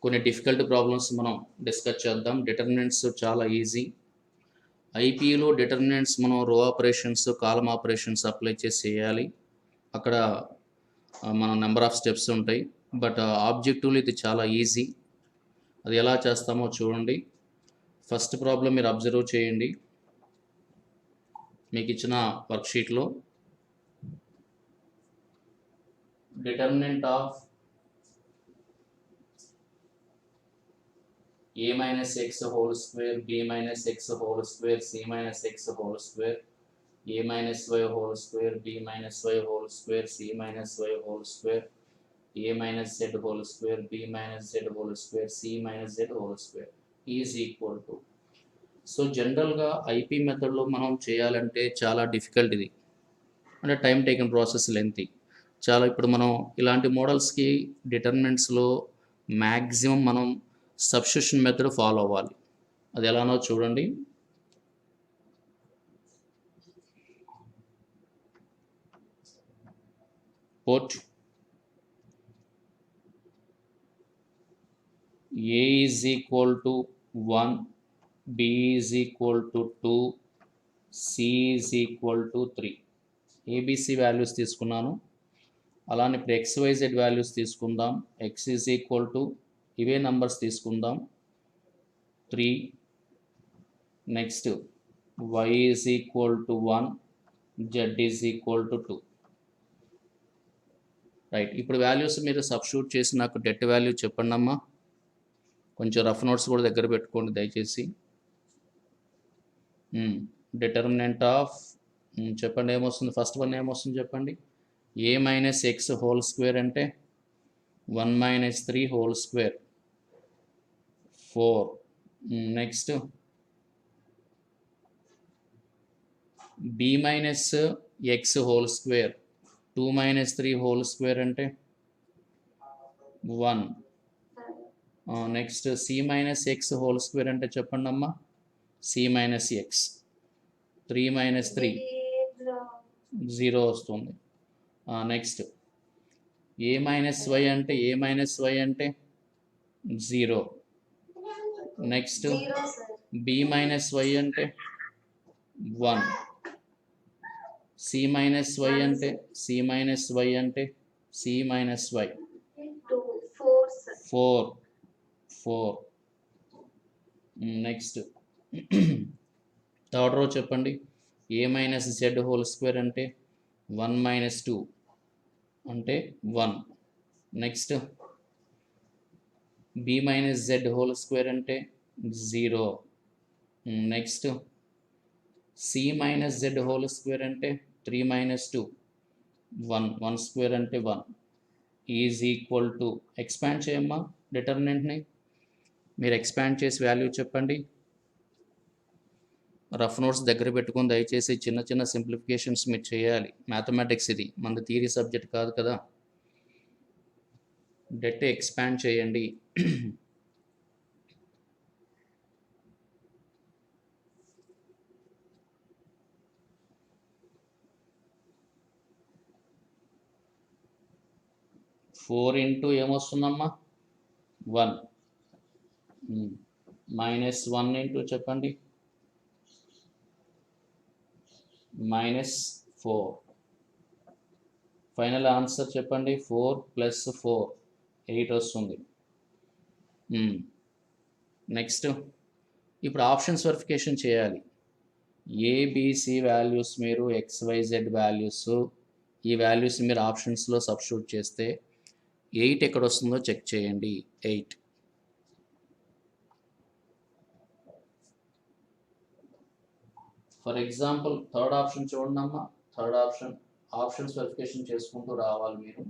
కొన్ని difficult problems మనం discuss చేద్దాం. డిటర్మినెంట్స్ చాలా ఈజీ. ఐపీలో డిటర్మినెంట్స్ మనం రో ఆపరేషన్స్, కాలమ్ ఆపరేషన్స్ అప్లై చేసి చేయాలి. అక్కడ మన నెంబర్ ఆఫ్ స్టెప్స్ ఉంటాయి. బట్ ఆబ్జెక్టివ్లో ఇది చాలా ఈజీ. అది ఎలా చేస్తామో చూడండి. ఫస్ట్ ప్రాబ్లం మీరు అబ్జర్వ్ చేయండి. మీకు ఇచ్చిన వర్క్షీట్లో determinant of a minus x whole square, b minus x whole square, c minus x whole square, a minus y whole square, b minus y whole square, c minus y whole square, a minus z whole square, b minus z whole square, c minus z whole square is equal to. So జనరల్గా IP మెథడ్లో మనం చేయాలంటే చాలా difficult ఇది, అంటే time taken process lengthy చాలా. ఇప్పుడు మనం ఇలాంటి మోడల్స్కి డిటర్మినెంట్స్లో మ్యాక్సిమం మనం సబ్స్టిట్యూషన్ మెథడ్ ఫాలో అవ్వాలి. అది ఎలానో చూడండి. Put a is equal to 1, b is equal to 2, c is equal to 3. A B C values తీసుకున్నాను. అలానే ఇప్పుడు XYZ వాల్యూస్ తీసుకుందాం. x is equal to ఇవే నంబర్స్ తీసుకుందాం 3. Next y is equal to 1, z is equal to 2. Right. ఇప్పుడు values మీరు substitute చేసి నాకు డెట్ వాల్యూ చెప్పండి అమ్మా. కొంచెం రఫ్ నోట్స్ కూడా దగ్గర పెట్టుకోండి దయచేసి. డిటర్మినెంట్ ఆఫ్ చెప్పండి ఏమొస్తుంది. ఫస్ట్ వన్ ఏమొస్తుంది చెప్పండి. a minus X whole square అంటే 1 minus 3 whole square 4. Next b minus X whole square 2 minus 3 whole square అంటే 1. Next c minus X whole square అంటే చెప్పండి అమ్మా. c మైనస్ ఎక్స్ 3 మైనస్ 3 0 వస్తుంది. నెక్స్ట్ a మైనస్ వై అంటే a minus y అంటే 0. Next b minus y అంటే 1. c minus y అంటే c minus y అంటే c minus y 4. Next third row చెప్పండి. a minus z whole square అంటే 1 minus 2 అంటే 1. Next b minus z whole square అంటే 0. Next c minus z whole square అంటే 3 minus 2 1 square అంటే 1 is equal to. Expand చేయమ్మా డిటర్మినెంట్ని. మీరు expand చేసి value చెప్పండి. రఫ్ నోట్స్ దగ్గర పెట్టుకొని దయచేసి చిన్న చిన్న సింప్లిఫికేషన్స్ మీరు చేయాలి. మ్యాథమెటిక్స్ ఇది, మన థియరీ సబ్జెక్ట్ కాదు కదా. డెట్ ఎక్స్పాండ్ చేయండి. ఫోర్ ఇంటూ ఏమొస్తుందమ్మా 1 మైనస్ 1 ఇంటూ చెప్పండి మైనస్ 4. ఫైనల్ ఆన్సర్ చెప్పండి. 4 ప్లస్ 4 8 వస్తుంది. నెక్స్ట్ ఇప్పుడు ఆప్షన్స్ వెరిఫికేషన్ చేయాలి. ఏబిసి వాల్యూస్ మీరు XYZ వాల్యూస్ ఈ వాల్యూస్ మీరు ఆప్షన్స్లో సబ్స్టిట్యూట్ చేస్తే 8 ఎక్కడ వస్తుందో చెక్ చేయండి. 8. ఫర్ ఎగ్జాంపుల్ థర్డ్ ఆప్షన్ చూడండి అమ్మా. థర్డ్ ఆప్షన్స్ వెరిఫికేషన్ చేసుకుంటూ రావాలి మీరు.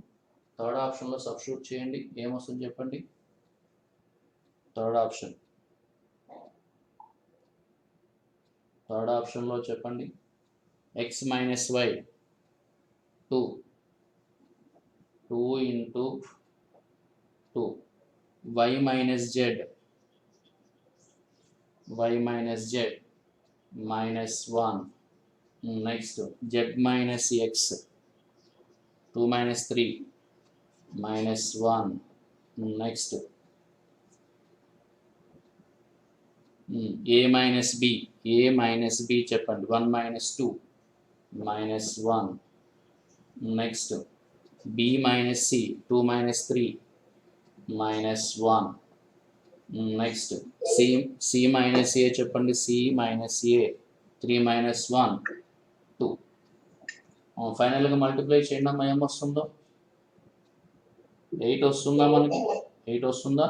థర్డ్ ఆప్షన్లో సబ్స్టిట్యూట్ చేయండి. ఏమొస్తుంది చెప్పండి. థర్డ్ ఆప్షన్లో చెప్పండి. x minus y 2 into 2. y minus z minus 1. Next z minus x 2 minus 3 minus 1. Next a minus b చెప్పండి 1 minus 2 minus 1. Next b minus c 2 minus 3 minus 1. Next c minus a చెప్పండి c minus a 3 minus 1 2. ఫైనల్గా multiply చేయండి అమ్మా, ఏమొస్తుందో 8 వస్తుందా, మనకి 8 వస్తుందా?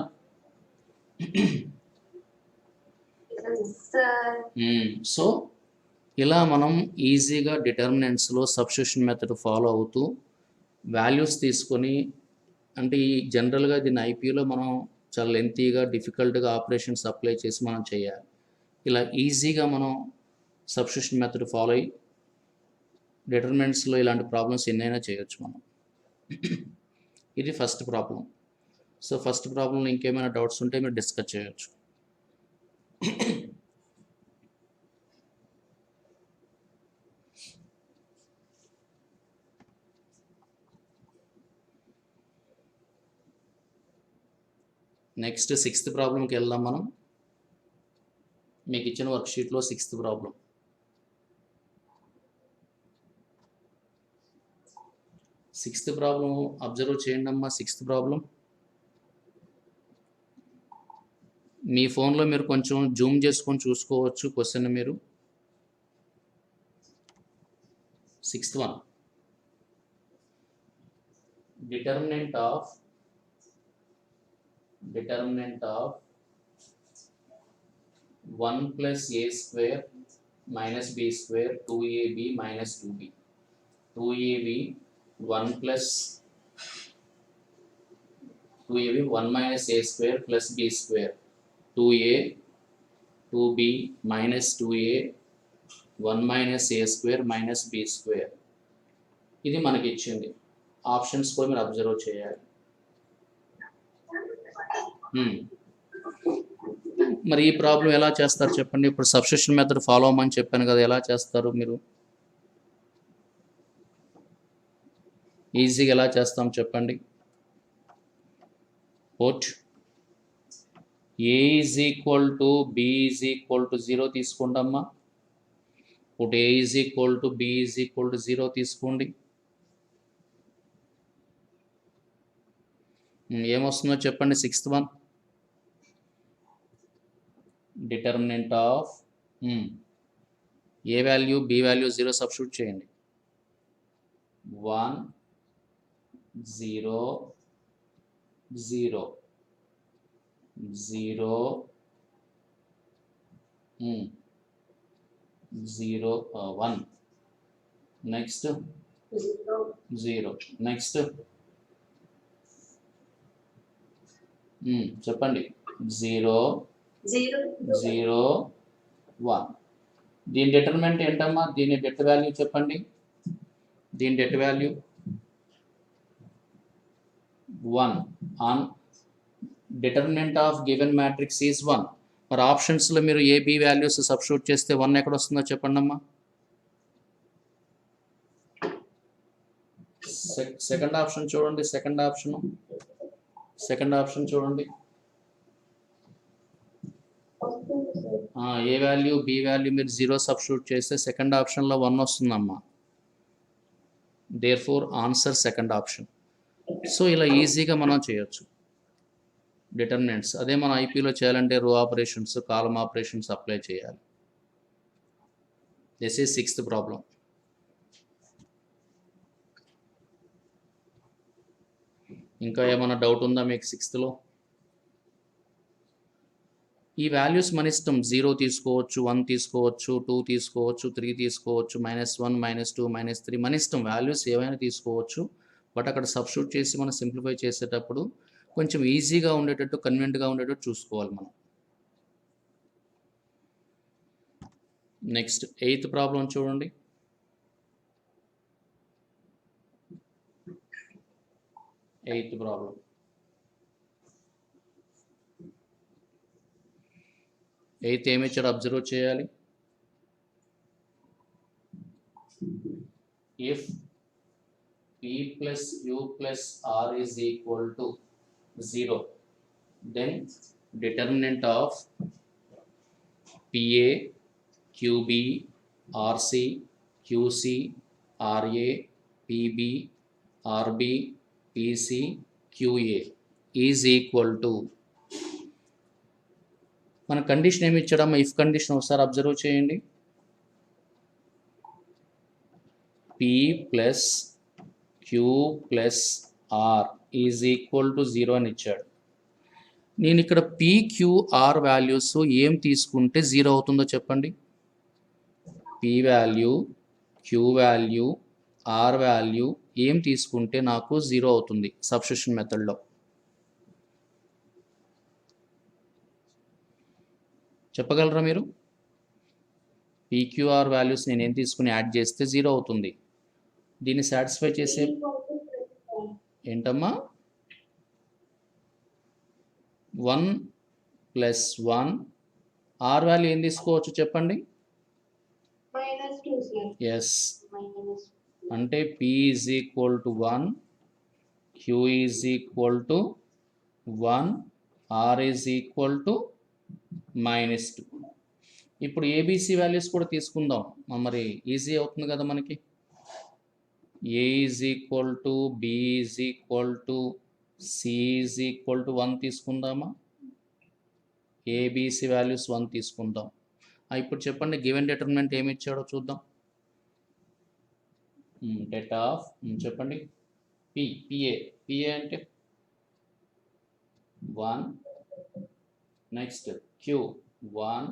So ఇలా మనం ఈజీగా డిటర్మినెంట్స్లో సబ్స్టిట్యూషన్ మెథడ్ ఫాలో అవుతూ వాల్యూస్ తీసుకొని, అంటే ఈ జనరల్గా దీన్ని ఐపీలో మనం చాలా లెంతీగా డిఫికల్ట్గా ఆపరేషన్స్ అప్లై చేసి మనం చేయాలి. ఇలా ఈజీగా మనం సబ్స్టిట్యూషన్ మెథడ్ ఫాలో అయ్యి డిటర్మినెంట్స్లో ఇలాంటి ప్రాబ్లమ్స్ ఎన్నైనా చేయొచ్చు మనం. ఇది ఫస్ట్ ప్రాబ్లం. సో ఫస్ట్ ప్రాబ్లంలో ఇంకేమైనా డౌట్స్ ఉంటే మీరు డిస్కస్ చేయొచ్చు. నెక్స్ట్ 6th ప్రాబ్లంకి వెళ్దాం మనం. మీకు ఇచ్చిన వర్క్షీట్లో 6th problem. Sixth problem observe చేయండి అమ్మా. 6th ప్రాబ్లం మీ ఫోన్లో మీరు కొంచెం జూమ్ చేసుకొని చూసుకోవచ్చు క్వశ్చన్ మీరు. 6th one, determinant of 1 plus a square minus b square 2ab minus 2b. 2ab 1 plus 2ab 1 minus a square plus b square 2a 2b minus 2a 1 minus a square minus b square. ఇది మనకి ఇచ్చింది. Options కూడా మీరు observe చేయాలి. మరి ఈ problem ఎలా చేస్తారు చెప్పండి. ఇప్పుడు సబ్స్టిట్యూషన్ మెథడ్ ఫాలో అవ్వమని చెప్పాను కదా, ఎలా చేస్తారు మీరు? ఈజీగా ఎలా చేస్తాం చెప్పండి. Put a is equal to b is equal to 0 తీసుకోండి అమ్మా. Put a is equal to b is equal to 0 తీసుకోండి. ఏమొస్తుందో చెప్పండి. 6th one, determinant of a value b value 0 substitute చేయండి. 1 0 0 0 0 1. నెక్స్ట్ 0. నెక్స్ట్ చెప్పండి. 0 0 1. దీని డిటర్మినెంట్ ఏంటమ్మా? దీని డెట్ వాల్యూ చెప్పండి. దీని debt value 1 on determinant of given matrix is 1. మరి ఆప్షన్స్లో మీరు ఏ బి వాల్యూస్ సబ్స్టిట్యూట్ చేస్తే 1 ఎక్కడ వస్తుందో చెప్పండి అమ్మా. సెకండ్ ఆప్షన్ చూడండి. సెకండ్ ఆప్షన్ చూడండి. ఏ వాల్యూ బి వాల్యూ మీరు 0 సబ్స్టిట్యూట్ చేస్తే సెకండ్ ఆప్షన్లో 1 వస్తుందమ్మా. Therefore answer second option. So ఇలా ఈజీగా మనం చేయొచ్చు డిటర్మినెంట్స్. అదే మన ఐపీలో చేయాలంటే row operations, column operations apply చేయాలి. This is 6th problem. ఇంకా ఏమైనా డౌట్ ఉందా మీకు 6thలో? ఈ వాల్యూస్ మన ఇష్టం. 0 తీసుకోవచ్చు, 1 తీసుకోవచ్చు, 2 తీసుకోవచ్చు, 3 తీసుకోవచ్చు, -1 -2 -3 మన ఇష్టం. వాల్యూస్ ఏవైనా తీసుకోవచ్చు. బట్ అక్కడ సబ్స్టిట్యూట్ చేసి మనం సింప్లిఫై చేసేటప్పుడు కొంచెం ఈజీగా ఉండేటట్టు, కన్వీనియంట్గా ఉండేటట్టు చూసుకోవాలి మనం. నెక్స్ట్ 8th ప్రాబ్లం చూడండి. Eighth problem. ఎయిత్ ఏమి ఇచ్చాడు అబ్జర్వ్ చేయాలి. If p plus q plus r is equal to 0. Then determinant of PA, QB, RC, QC, RA, PB, RB, PC, QA is equal to, మన condition ఏమి ఇచ్చాడమ్మా? If condition ఒకసారి observe చేయండి. P plus Q plus R is equal to 0 అని ఇచ్చాడు. నేను ఇక్కడ PQR values ఏం తీసుకుంటే 0 అవుతుందో చెప్పండి. P value, Q value, R value ఏం తీసుకుంటే నాకు 0 అవుతుంది సబ్స్టిట్యూషన్ మెథడ్లో? చెప్పగలరా మీరు? PQR వాల్యూస్ నేను ఏం తీసుకుని యాడ్ చేస్తే 0 అవుతుంది. దీన్ని సాటిస్ఫై చేసే ఏంటమ్మా? 1 ప్లస్ 1. R వాల్యూ ఏం తీసుకోవచ్చు చెప్పండి? ఎస్, అంటే P is equal to 1, Q is equal to 1, R is equal to -2. ఇప్పుడు ఏబిసి వాల్యూస్ కూడా తీసుకుందాం, మరి ఈజీ అవుతుంది కదా మనకి. A is equal to, B is equal to, C is equal to 1 తీసుకుందామా? ఏబిసి వాల్యూస్ 1 తీసుకుందాం. ఇప్పుడు చెప్పండి, గివెన్ డిటర్మినెంట్ ఏమి ఇచ్చాడో చూద్దాం. డెట్ ఆఫ్ చెప్పండి. PA అంటే 1, నెక్స్ట్ Q 1,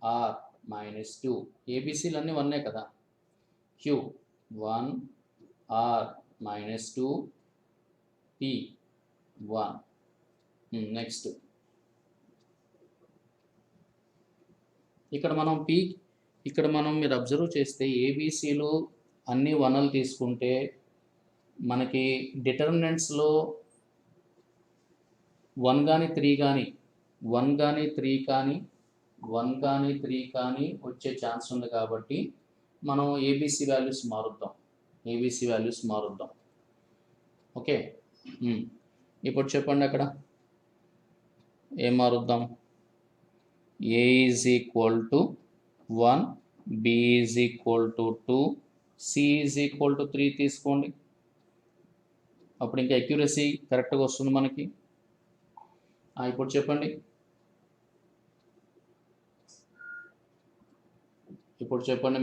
R -2. ఏబిసిలు అన్నీ 1 కదా. Q 1, R -2, P 1. నెక్స్ట్ ఇక్కడ మనం మీరు అబ్జర్వ్ చేస్తే ఏబిసిలు అన్ని 1లు తీసుకుంటే మనకి డిటర్మినెంట్స్లో 1 కానీ 3 కానీ 1 కానీ 3 కానీ 1 కానీ 3 కానీ వచ్చే ఛాన్స్ ఉంది కాబట్టి మనం ఏబిసి వాల్యూస్ మారుద్దాం. ఓకే, ఇప్పుడు చెప్పండి అక్కడ ఏం మారుద్దాం? A is equal to 1, B is equal to 2, C is equal to 3 తీసుకోండి. అప్పుడు ఇంకా అక్యురసీ కరెక్ట్గా వస్తుంది మనకి. ఇప్పుడు చెప్పండి.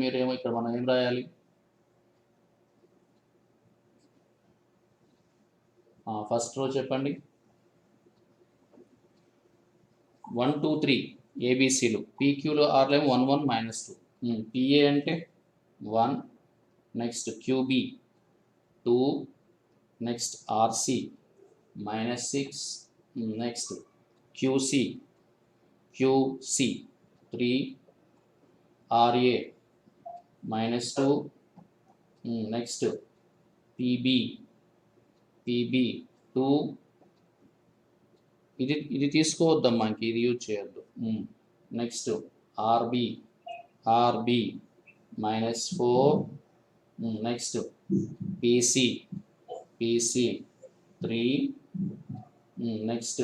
మీరేమో ఇక్కడ మనం ఏం రాయాలి? ఫస్ట్ రో చెప్పండి. 1, 2, 3 ఏబిసిలు, PQలో Rలో 1, 1, -2. PA అంటే 1, next QB 2, next RC -6, next QC 3, RA -2, next PB 2. ఇది తీసుకోవద్దమ్మా, ఇంక ఇది యూజ్ చేయొద్దు. Next RB -4, next PC 3, next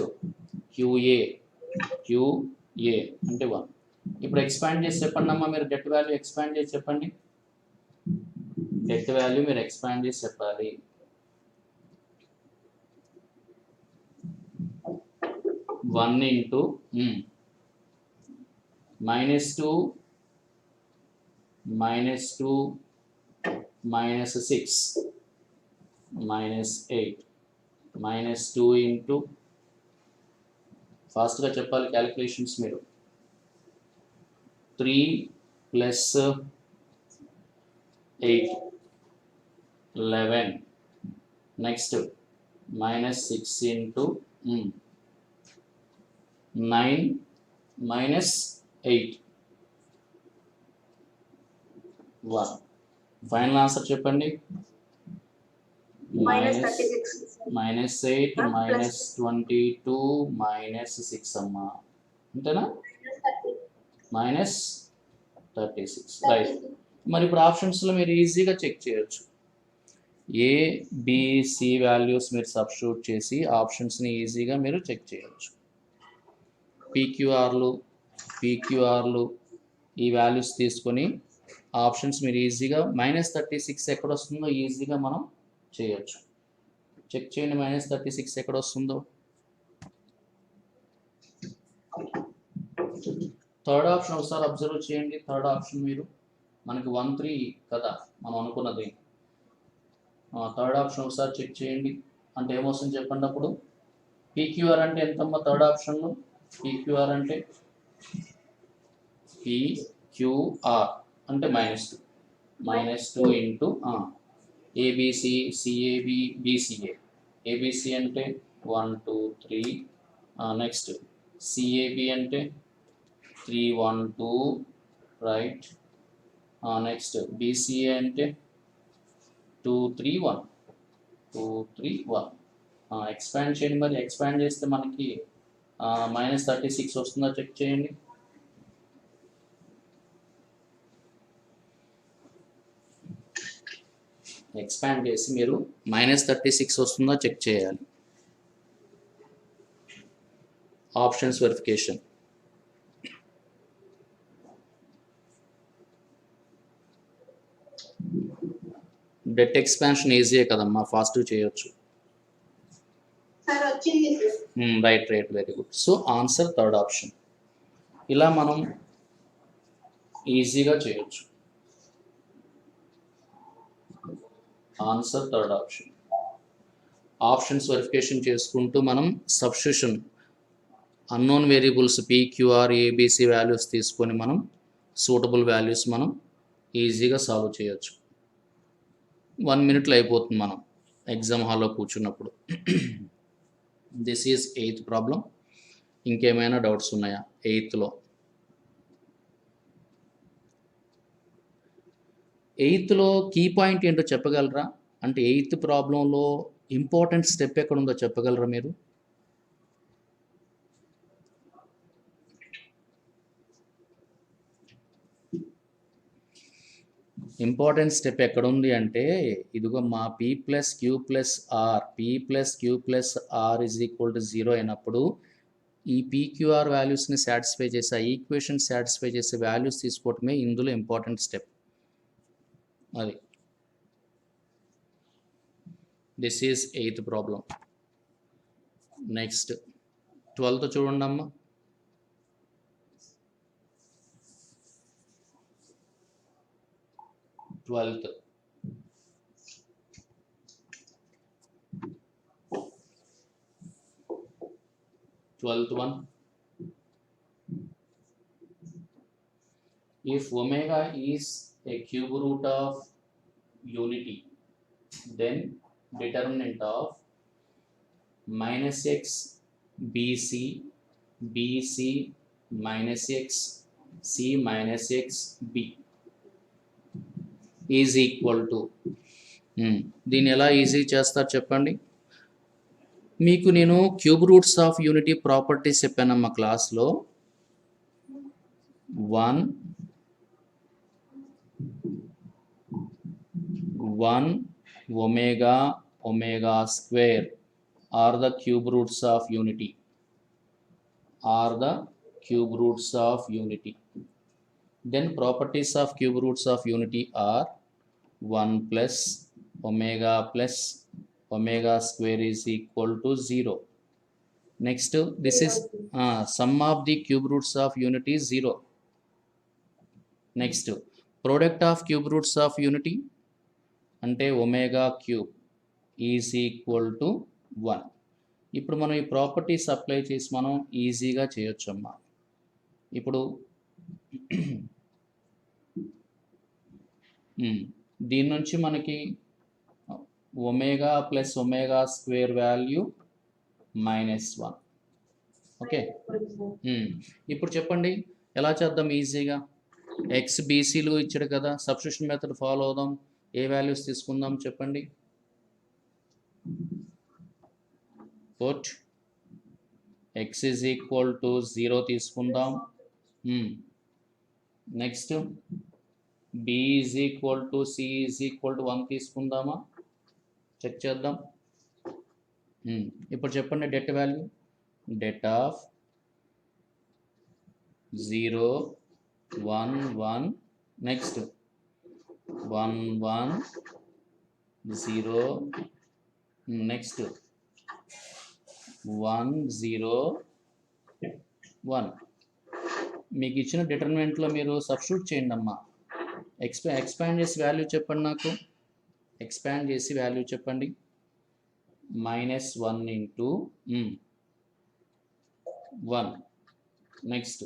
QA అంటే 1. ఇప్పుడు ఎక్స్పాండ్ చేసి చెప్పండి అమ్మా, మీరు డెట్ వాల్యూ ఎక్స్పాండ్ చేసి చెప్పండి. డెట్ వాల్యూ మీరు ఎక్స్పాండ్ చేసి చెప్పాలి. 1 into -2 -6 -8 -2 into, ఫాస్ట్గా చెప్పాలి క్యాలిక్యులేషన్స్ మీరు. 3 + 8 11, నెక్స్ట్ -6 into 9 -8 1. ఫైనల్ ఆన్సర్ చెప్పండి. -8 -22 -6 అమ్మా, అంతేనా? -36. రైట్. మరి ఇప్పుడు ఆప్షన్స్లో మీరు ఈజీగా చెక్ చేయొచ్చు. ఏబిసి వాల్యూస్ మీరు సబ్స్టిట్యూట్ చేసి ఆప్షన్స్ని ఈజీగా మీరు చెక్ చేయొచ్చు. పీక్యూఆర్లు ఈ వాల్యూస్ తీసుకొని ఆప్షన్స్ మీరు ఈజీగా -36 ఎక్కడ వస్తుందో ఈజీగా మనం చేయొచ్చు. చెక్ చేయండి -36 ఎక్కడ వస్తుందో. థర్డ్ ఆప్షన్ ఒకసారి అబ్జర్వ్ చేయండి. థర్డ్ ఆప్షన్ మీరు మనకి 1 3 కదా మనం అనుకున్నది. థర్డ్ ఆప్షన్ ఒకసారి చెక్ చేయండి. అంటే ఏమొస్తుంది చెప్పండి. అప్పుడు పీక్యూఆర్ అంటే ఎంతమ్మా థర్డ్ ఆప్షన్లో? పీక్యూఆర్ అంటే పీక్యూఆర్ అంటే -2 into A B C C A B B C A. A B C అంటే 1 2 3, నెక్స్ట్ సిఏబి అంటే 3 1 2, రైట్. నెక్స్ట్ బిసిఏ అంటే 2 3 1 2 3 1. ఎక్స్పాండ్ చేయండి. మరి ఎక్స్పాండ్ చేస్తే మనకి -36 వస్తుందో చెక్ చేయండి. ఎక్స్పాండ్ చేసి మీరు -36 వస్తుందో చెక్ చేయాలి. Options verification. డెట్ ఎక్స్పాన్షన్ ఈజీయే కదమ్మా, ఫాస్ట్గా చేయొచ్చు. Right, very good. So answer third option. ఇలా మనం ఈజీగా చేయొచ్చు. Answer third option. Options verification చేసుకుంటూ మనం substitution unknown variables P Q R A B C values తీసుకొని మనం సూటబుల్ వాల్యూస్ మనం ఈజీగా సాల్వ్ చేయొచ్చు. 1 minute అయిపోతుంది మనం ఎగ్జామ్ హాల్లో కూర్చున్నప్పుడు. This is 8th problem. ఇంకేమైనా డౌట్స్ ఉన్నాయా 8thలో? 8thలో కీ పాయింట్ ఏంటో చెప్పగలరా? అంటే 8th ప్రాబ్లంలో ఇంపార్టెంట్ స్టెప్ ఎక్కడ ఉందో చెప్పగలరా మీరు? ఇంపార్టెంట్ స్టెప్ ఎక్కడ ఉంది అంటే ఇదిగో మా P + Q + R, P + Q + R = 0 అయినప్పుడు ఈ పీక్యూఆర్ వాల్యూస్ని సాటిస్ఫై చేసి ఆ ఈక్వేషన్ సాటిస్ఫై చేసే వాల్యూస్ తీసుకోవటమే ఇందులో ఇంపార్టెంట్ స్టెప్. అది this is 8th problem. Next 12th చూడండి అమ్మా. 12th one. If omega is a cube root of unity, then determinant of -x bc, bc -x c -x b is equal to. దీన్ని ఎలా easy చేస్తారు చెప్పండి. మీకు నేను cube roots of unity properties చెప్పానమ్మా క్లాస్లో. 1 omega omega square are the cube roots of unity. Then properties of cube roots of unity are 1 plus omega square is equal to 0. Next, this is sum of the cube roots of unity is 0. Next, product of cube roots of unity అంటే omega cube is equal to 1. ఇప్పుడు మనం ఈ properties apply చేసి మనం ఈజీగా చేయొచ్చు అమ్మా. ఇప్పుడు దీని నుంచి మనకి omega plus omega square value -1. Okay, ఇప్పుడు చెప్పండి ఎలా చేద్దాం ఈజీగా. ఎక్స్ బీసీలు ఇచ్చాడు కదా, సబ్స్టిట్యూషన్ మెథడ్ ఫాలో అవుదాం. ఏ వాల్యూస్ తీసుకుందాం చెప్పండి. Put x is equal to 0 తీసుకుందాం. Next b is equal to c is equal to 1 తీసుకుందామా. చెక్ చేద్దాం. ఇప్పుడు చెప్పండి det value. det of 0 1 1 next 1 1 0 next 1 0 1. మీకు ఇచ్చిన డిటర్మినెంట్లో మీరు సబ్స్టిట్యూట్ చేయండి అమ్మా. ఎక్స్పాండ్ చేసి వాల్యూ చెప్పండి నాకు. ఎక్స్పాండ్ చేసి వాల్యూ చెప్పండి. -1 into 1 next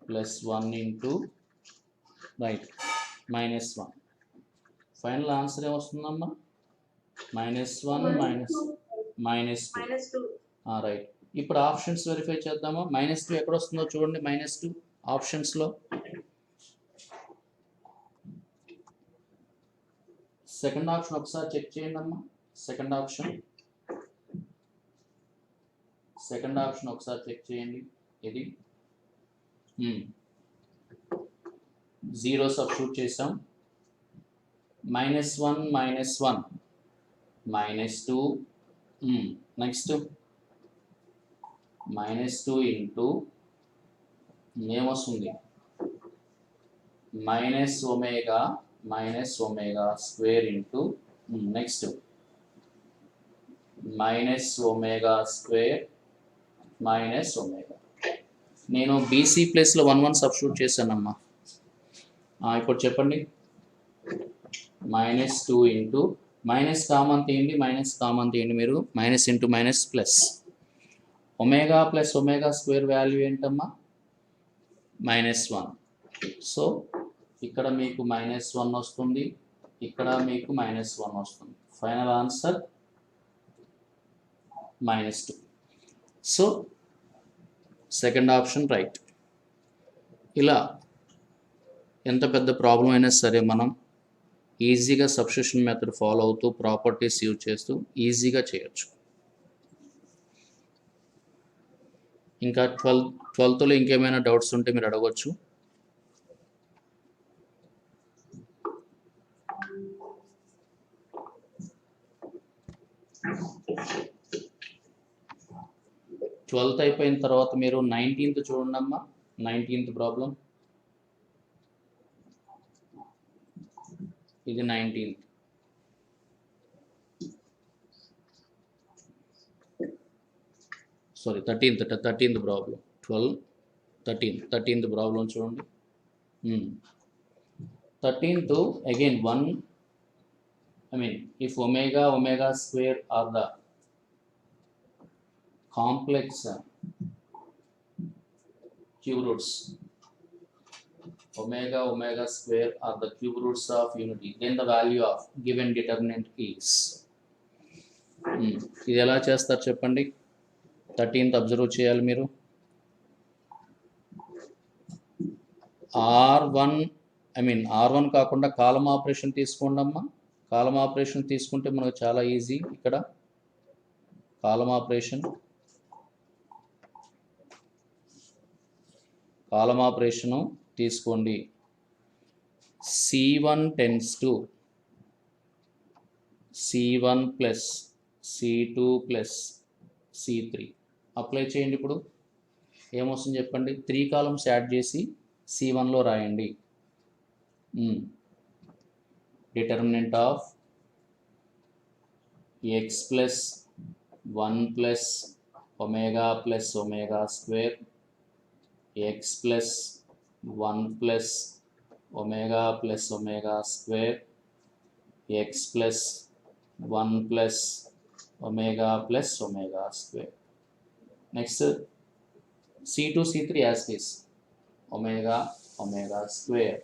+1 into right -1. Final answer ఏమొస్తుందమ్మా? -1 -2 రైట్. ఇప్పుడు ఆప్షన్స్ వెరిఫై చేద్దామా. -2 ఎక్కడ వస్తుందో చూడండి. -2 ఆప్షన్స్లో సెకండ్ ఆప్షన్ ఒకసారి చెక్ చేయండి అమ్మా. సెకండ్ ఆప్షన్ ఒకసారి చెక్ చేయండి. ఇది 0 సబ్స్టిట్యూట్ చేసాం. -1 -1 -2 నెక్స్ట్ -2 ఇంటూ ఏమొస్తుంది? -Omega square into next -omega square -omega. నేను బీసీ ప్లేస్లో 1 1 సబ్స్టిట్యూట్ చేశానమ్మా. ఇప్పుడు చెప్పండి. -2 ఇంటూ కామన్ తీయండి మీరు. Minus into minus plus. Omega plus omega square value ఏంటమ్మా? -1. సో ఇక్కడ మీకు -1 వస్తుంది, ఇక్కడ మీకు -1 వస్తుంది. Final answer -2. So second option right. ఇలా ఎంత పెద్ద ప్రాబ్లం అయినా సరే మనం ఈజీగా సబ్స్టిట్యూషన్ మెథడ్ ఫాలో అవుతూ ప్రాపర్టీస్ యూజ్ చేస్తూ ఈజీగా చేయొచ్చు. ఇంకా 12th ఇంకేమైనా డౌట్స్ ఉంటే మీరు అడగవచ్చు. ట్వెల్త్ అయిపోయిన తర్వాత మీరు 19th చూడండి అమ్మా. 19th ప్రాబ్లం ఇది. 19th sorry 13th problem. 13th problem చూడండి. 13th again 1 if omega square are the complex cube roots, omega square are the cube roots of unity, then the value of given determinant is. ఇది ఎలా చేస్తారు చెప్పండి. 13th observe చేయాలి మీరు. R1 కాకుండా కాలం operation తీసుకోండి అమ్మా. కాలం ఆపరేషన్ తీసుకుంటే మనకు చాలా ఈజీ. ఇక్కడ కాలం ఆపరేషను తీసుకోండి. C1 tends to C1 plus C2 plus C3 apply చేయండి. ఇప్పుడు ఏమొస్తుంది చెప్పండి. 3 కాలమ్స్ యాడ్ చేసి C1లో రాయండి. Determinant of x plus 1 plus omega plus omega square, x plus 1 plus omega plus omega square, x plus 1 plus omega plus omega square. Next C2 C3 as this omega square.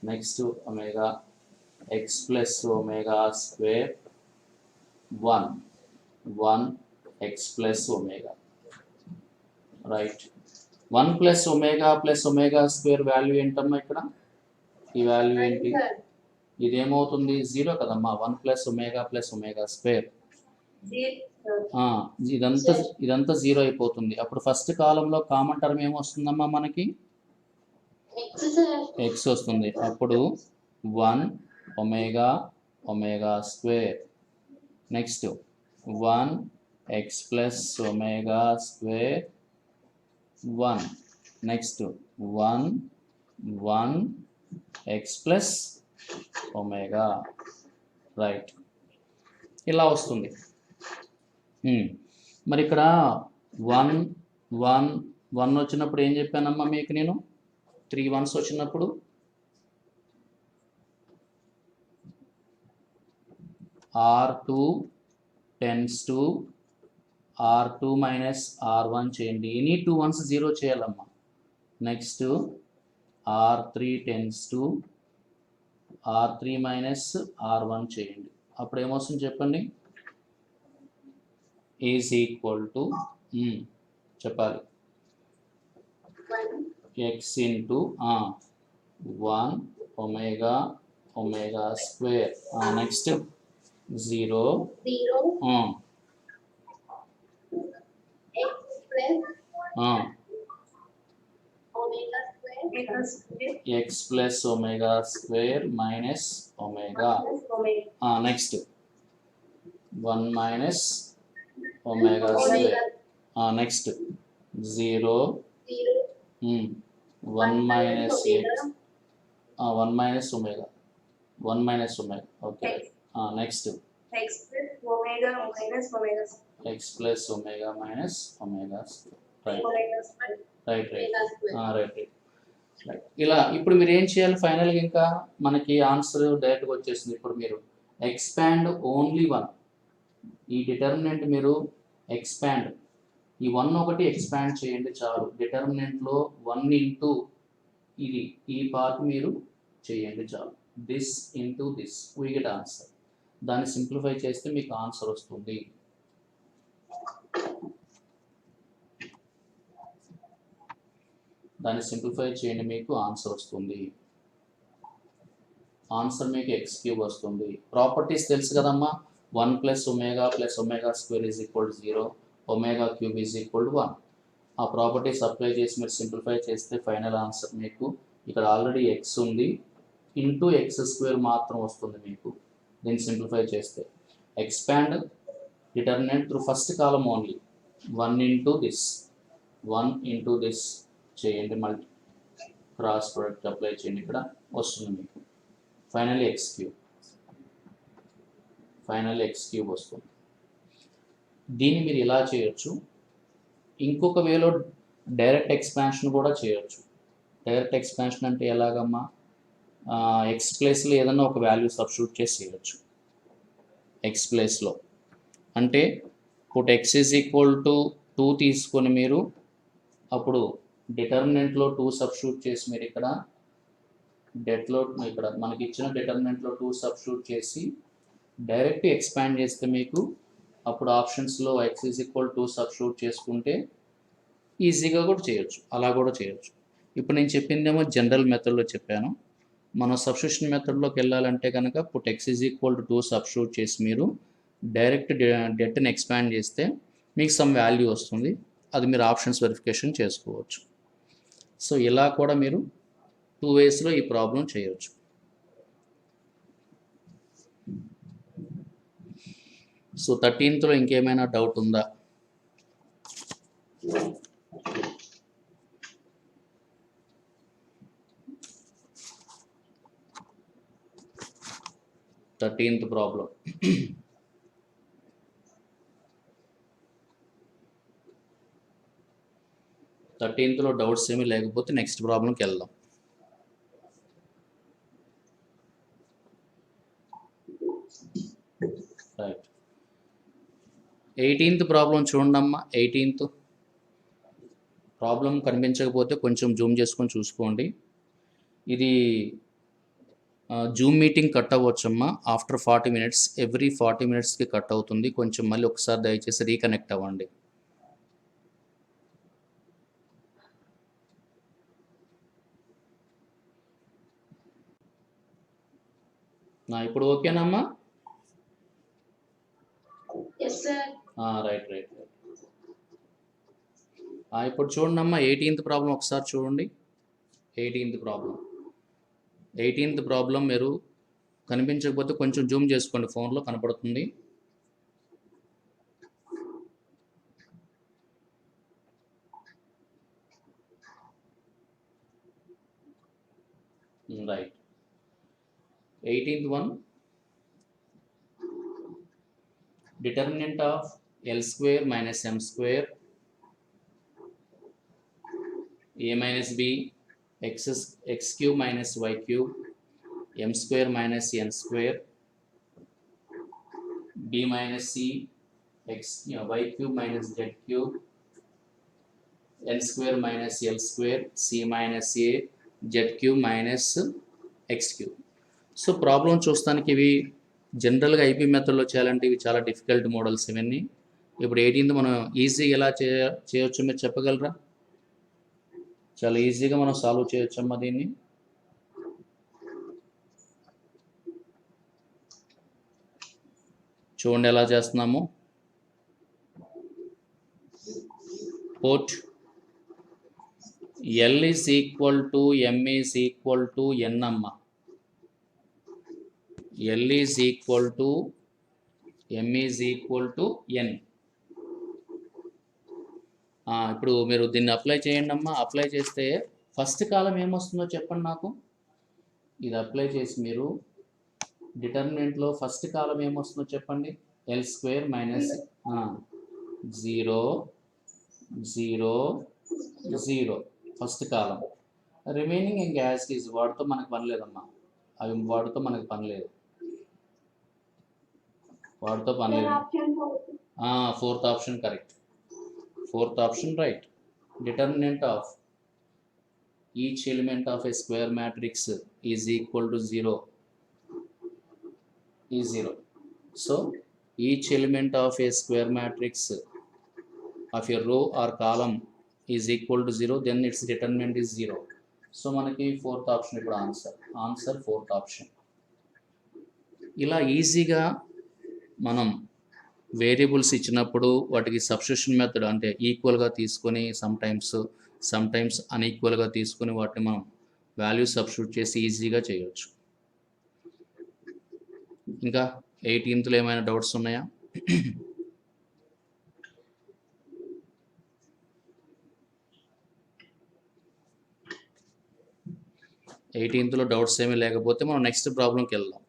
Next omega x plus omega square 1 x plus omega. Right. 1 plus omega square value ఏంటమ్మా? ఇక్కడ ఈ value ఏంటి? ఇదేమవుతుంది? 0 కదమ్మా. 1 plus omega square ఇదంతా 0 అయిపోతుంది. అప్పుడు first కాలంలో common term ఏమొస్తుందమ్మా మనకి? x వస్తుంది. అప్పుడు 1 omega square next 1 x plus omega square 1. Next 1 x plus omega, right, ఇలా వస్తుంది. మరి ఇక్కడ 1 1 1 వచ్చినప్పుడు ఏం చెప్పానమ్మా మీకు నేను? 3 1s వచ్చినప్పుడు R2 tends to R2 minus R1 చేయండి. ఎనీ 2 1s 0 చేయాలమ్మా. Next R3 tends to R3 minus R1 చేయండి. అప్పుడు ఏమొస్తుంది చెప్పండి? ఈజ్ ఈక్వల్ టు చెప్పాలి x into 1 omega omega square. Next 0 x plus omega square minus omega. Next 1 minus omega square. Next 0 1 minus x 1 minus omega 1 minus omega. Okay. Next x plus omega minus omega square. Right right. ఇలా ఇప్పుడు మీరు ఏం చేయాలి? ఫైనల్గా ఇంకా మనకి answer డైరెక్ట్గా వచ్చేసింది. ఇప్పుడు మీరు ఎక్స్పాండ్ ఓన్లీ 1, ఈ డిటర్మినెంట్ మీరు ఎక్స్పాండ్, ఈ 1 ఒకటి ఎక్స్పాండ్ చేయండి చాలు. డిటర్మినెంట్లో 1 ఇంటూ ఇది, ఈ పార్ట్ మీరు చేయండి చాలు. This into this we get answer. దాన్ని సింప్లిఫై చేస్తే మీకు ఆన్సర్ వస్తుంది. దాన్ని సింప్లిఫై చేయండి, మీకు ఆన్సర్ వస్తుంది. ఆన్సర్ మీకు x క్యూబ్ వస్తుంది. ప్రాపర్టీస్ తెలుసు కదమ్మా. 1 plus omega plus omega square is equal to 0, omega cube is equal to 1. ఆ ప్రాపర్టీస్ అప్లై చేసి మీరు సింప్లిఫై చేస్తే ఫైనల్ ఆన్సర్ మీకు ఇక్కడ ఆల్రెడీ x ఉంది, ఇంటూ ఎక్స్ స్క్వేర్ మాత్రం వస్తుంది మీకు. దీన్ని సింప్లిఫై చేస్తే expand determinant through first column only 1 into this 1 into this చేయండి, మళ్ళీ క్రాస్ ప్రొడక్ట్ అప్లై చేయండి, ఇక్కడ వస్తుంది మీకు ఫైనల్లీ ఎక్స్ క్యూబ్ వస్తుంది. దీన్ని మీరు ఇలా చేయొచ్చు. ఇంకొక వేలో డైరెక్ట్ ఎక్స్పాన్షన్ కూడా చేయొచ్చు. డైరెక్ట్ ఎక్స్పాన్షన్ అంటే ఎలాగమ్మా? ఎక్స్ ప్లేస్లో ఏదన్నా ఒక వాల్యూ సబ్స్టిట్యూట్ చేసి చేయొచ్చు. ఎక్స్ ప్లేస్లో అంటే ఇప్పుడు ఎక్స్ ఈజ్ ఈక్వల్ టు 2 తీసుకొని మీరు అప్పుడు డిటర్మినెంట్లో 2 సబ్స్టిట్యూట్ చేసి మీరు ఇక్కడ ఇక్కడ మనకి ఇచ్చిన డిటర్మినెంట్లో 2 సబ్స్టిట్యూట్ చేసి డైరెక్ట్ ఎక్స్పాండ్ చేస్తే మీకు అప్పుడు ఆప్షన్స్లో ఎక్స్ ఈజ్ ఈక్వల్ 2 సబ్స్టిట్యూట్ చేసుకుంటే ఈజీగా కూడా చేయొచ్చు, అలా కూడా చేయొచ్చు. ఇప్పుడు నేను చెప్పిందేమో జనరల్ మెథడ్లో చెప్పాను. మనం సబ్స్టిట్యూషన్ మెథడ్లోకి వెళ్ళాలంటే కనుక put X is equal to 2 substitute చేసి మీరు డైరెక్ట్ డెట్ని ఎక్స్పాండ్ చేస్తే మీకు సమ్ వాల్యూ వస్తుంది. అది మీరు ఆప్షన్స్ వెరిఫికేషన్ చేసుకోవచ్చు. సో ఇలా కూడా మీరు 2 వేస్లో ఈ ప్రాబ్లం చేయవచ్చు. సో 13th ఇంకేమైనా డౌట్ ఉందా? ప్రాబ్లం 13th డౌట్స్ ఏమీ లేకపోతే నెక్స్ట్ ప్రాబ్లంకి వెళ్దాం. రైట్. 18th ప్రాబ్లం చూడండమ్మా. 18th ప్రాబ్లం కనిపించకపోతే కొంచెం జూమ్ చేసుకొని చూసుకోండి. ఇది జూమ్ మీటింగ్ కట్ అవ్వచ్చమ్మా. ఆఫ్టర్ 40 minutes, ఎవ్రీ 40 minutesకి కట్ అవుతుంది. కొంచెం మళ్ళీ ఒకసారి దయచేసి రీకనెక్ట్ అవ్వండి. ఇప్పుడు ఓకేనమ్మా? రైట్. ఇప్పుడు చూడండి అమ్మా, 18th ప్రాబ్లం ఒకసారి చూడండి. 18th ప్రాబ్లం మీరు కనిపించకపోతే కొంచెం జూమ్ చేసుకోండి, ఫోన్లో కనపడుతుంది. Right. 18th one, determinant of L square minus M square A minus B x cube minus y cube M square minus N square B minus C y cube minus Z cube N square minus L square C minus A Z cube minus X cube. So problem చూస్తానికి ఇవి జనరల్గా IP మెథడ్లో చేయాలంటే ఇవి చాలా difficult models ఇవన్నీ. ఇప్పుడు 18th మనం ఈజీగా ఎలా చేయొచ్చు మీరు చెప్పగలరా? చాలా ఈజీగా మనం సాల్వ్ చేయొచ్చమ్మా దీన్ని. చూడండి ఎలా చేస్తున్నాము. Port L is equal to M is equal to N అమ్మా. L is equal to M is equal to N. ఇప్పుడు మీరు దీన్ని అప్లై చేయండి అమ్మా. అప్లై చేస్తే ఫస్ట్ కాలం ఏమొస్తుందో చెప్పండి నాకు. ఇది అప్లై చేసి మీరు డిటర్మినెంట్లో ఫస్ట్ కాలం ఏమొస్తుందో చెప్పండి. L square minus 0 0 0 ఫస్ట్ కాలం. రిమైనింగ్ ఇంకా యాజ్ ఇట్ ఈజ్ వాటితో మనకు పని లేదమ్మా. అవి వాటితో మనకు పని లేదు. వాటితో పని లేదు. Fourth option correct. Fourth option right. Determinant of each element of A square matrix is equal to 0 is 0. So each element of a square matrix of a row or column is equal to 0, then its determinant is 0. So మనకి fourth option ఇప్పుడు answer fourth option. ఇలా ఈజీగా మనం variables ఇచ్చినప్పుడు వాటికి substitution method అంటే ఈక్వల్గా తీసుకొని సమ్టైమ్స్ అన్ఈక్వల్గా తీసుకొని వాటిని మనం వాల్యూ సబ్స్టిట్యూట్ చేసి ఈజీగా చేయొచ్చు. ఇంకా 18th ఏమైనా డౌట్స్ ఉన్నాయా? 18th డౌట్స్ ఏమీ లేకపోతే మనం నెక్స్ట్ ప్రాబ్లంకి వెళ్దాం.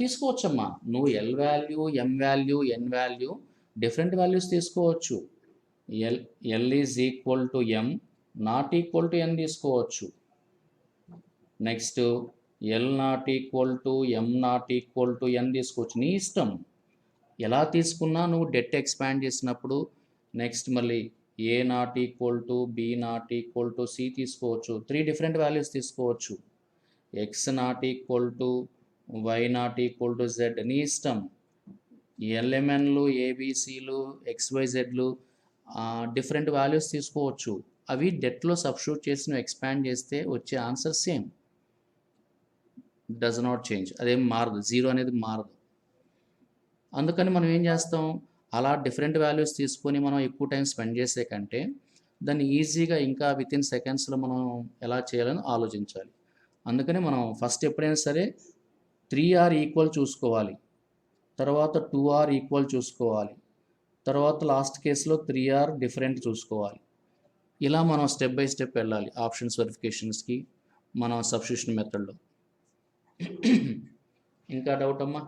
తీసుకోవచ్చమ్మా. నువ్వు L value, M value, N value different values తీసుకోవచ్చు. L is equal to M, not equal to N తీసుకోవచ్చు. Next L not equal to M not equal to N తీసుకోవచ్చు. నీ ఇష్టం ఎలా తీసుకున్నా. నువ్వు డెట్ ఎక్స్పాండ్ చేసినప్పుడు నెక్స్ట్ మళ్ళీ A not equal to B not equal to C తీసుకోవచ్చు. 3 డిఫరెంట్ వాల్యూస్ తీసుకోవచ్చు. X not equal to Y not equal to Z నీ ఇష్టం. ఎల్ఎంఎన్లు, ఏబిసిలు, ఎక్స్వైజెడ్లు డిఫరెంట్ వాల్యూస్ తీసుకోవచ్చు. అవి డెట్లో సబ్స్టిట్యూట్ చేసి నువ్వు ఎక్స్పాండ్ చేస్తే వచ్చే answer same, does not change. అదేం మారదు, 0 అనేది మారదు. అందుకని మనం ఏం చేస్తాం, అలా డిఫరెంట్ వాల్యూస్ తీసుకొని మనం ఎక్కువ టైం స్పెండ్ చేసే కంటే దాన్ని ఈజీగా ఇంకా వితిన్ సెకండ్స్లో మనం ఎలా చేయాలని ఆలోచించాలి. అందుకని మనం ఫస్ట్ ఎప్పుడైనా సరే 3R ఈక్వల్ చూసుకోవాలి, తర్వాత 2R ఈక్వల్ చూసుకోవాలి, తర్వాత లాస్ట్ కేసులో 3R డిఫరెంట్ చూసుకోవాలి. ఇలా మనం స్టెప్ బై స్టెప్ వెళ్ళాలి ఆప్షన్స్ వెరిఫికేషన్స్కి మనం సబ్స్టిట్యూషన్ మెథడ్లో. ఇంకా డౌట్ అమ్మా?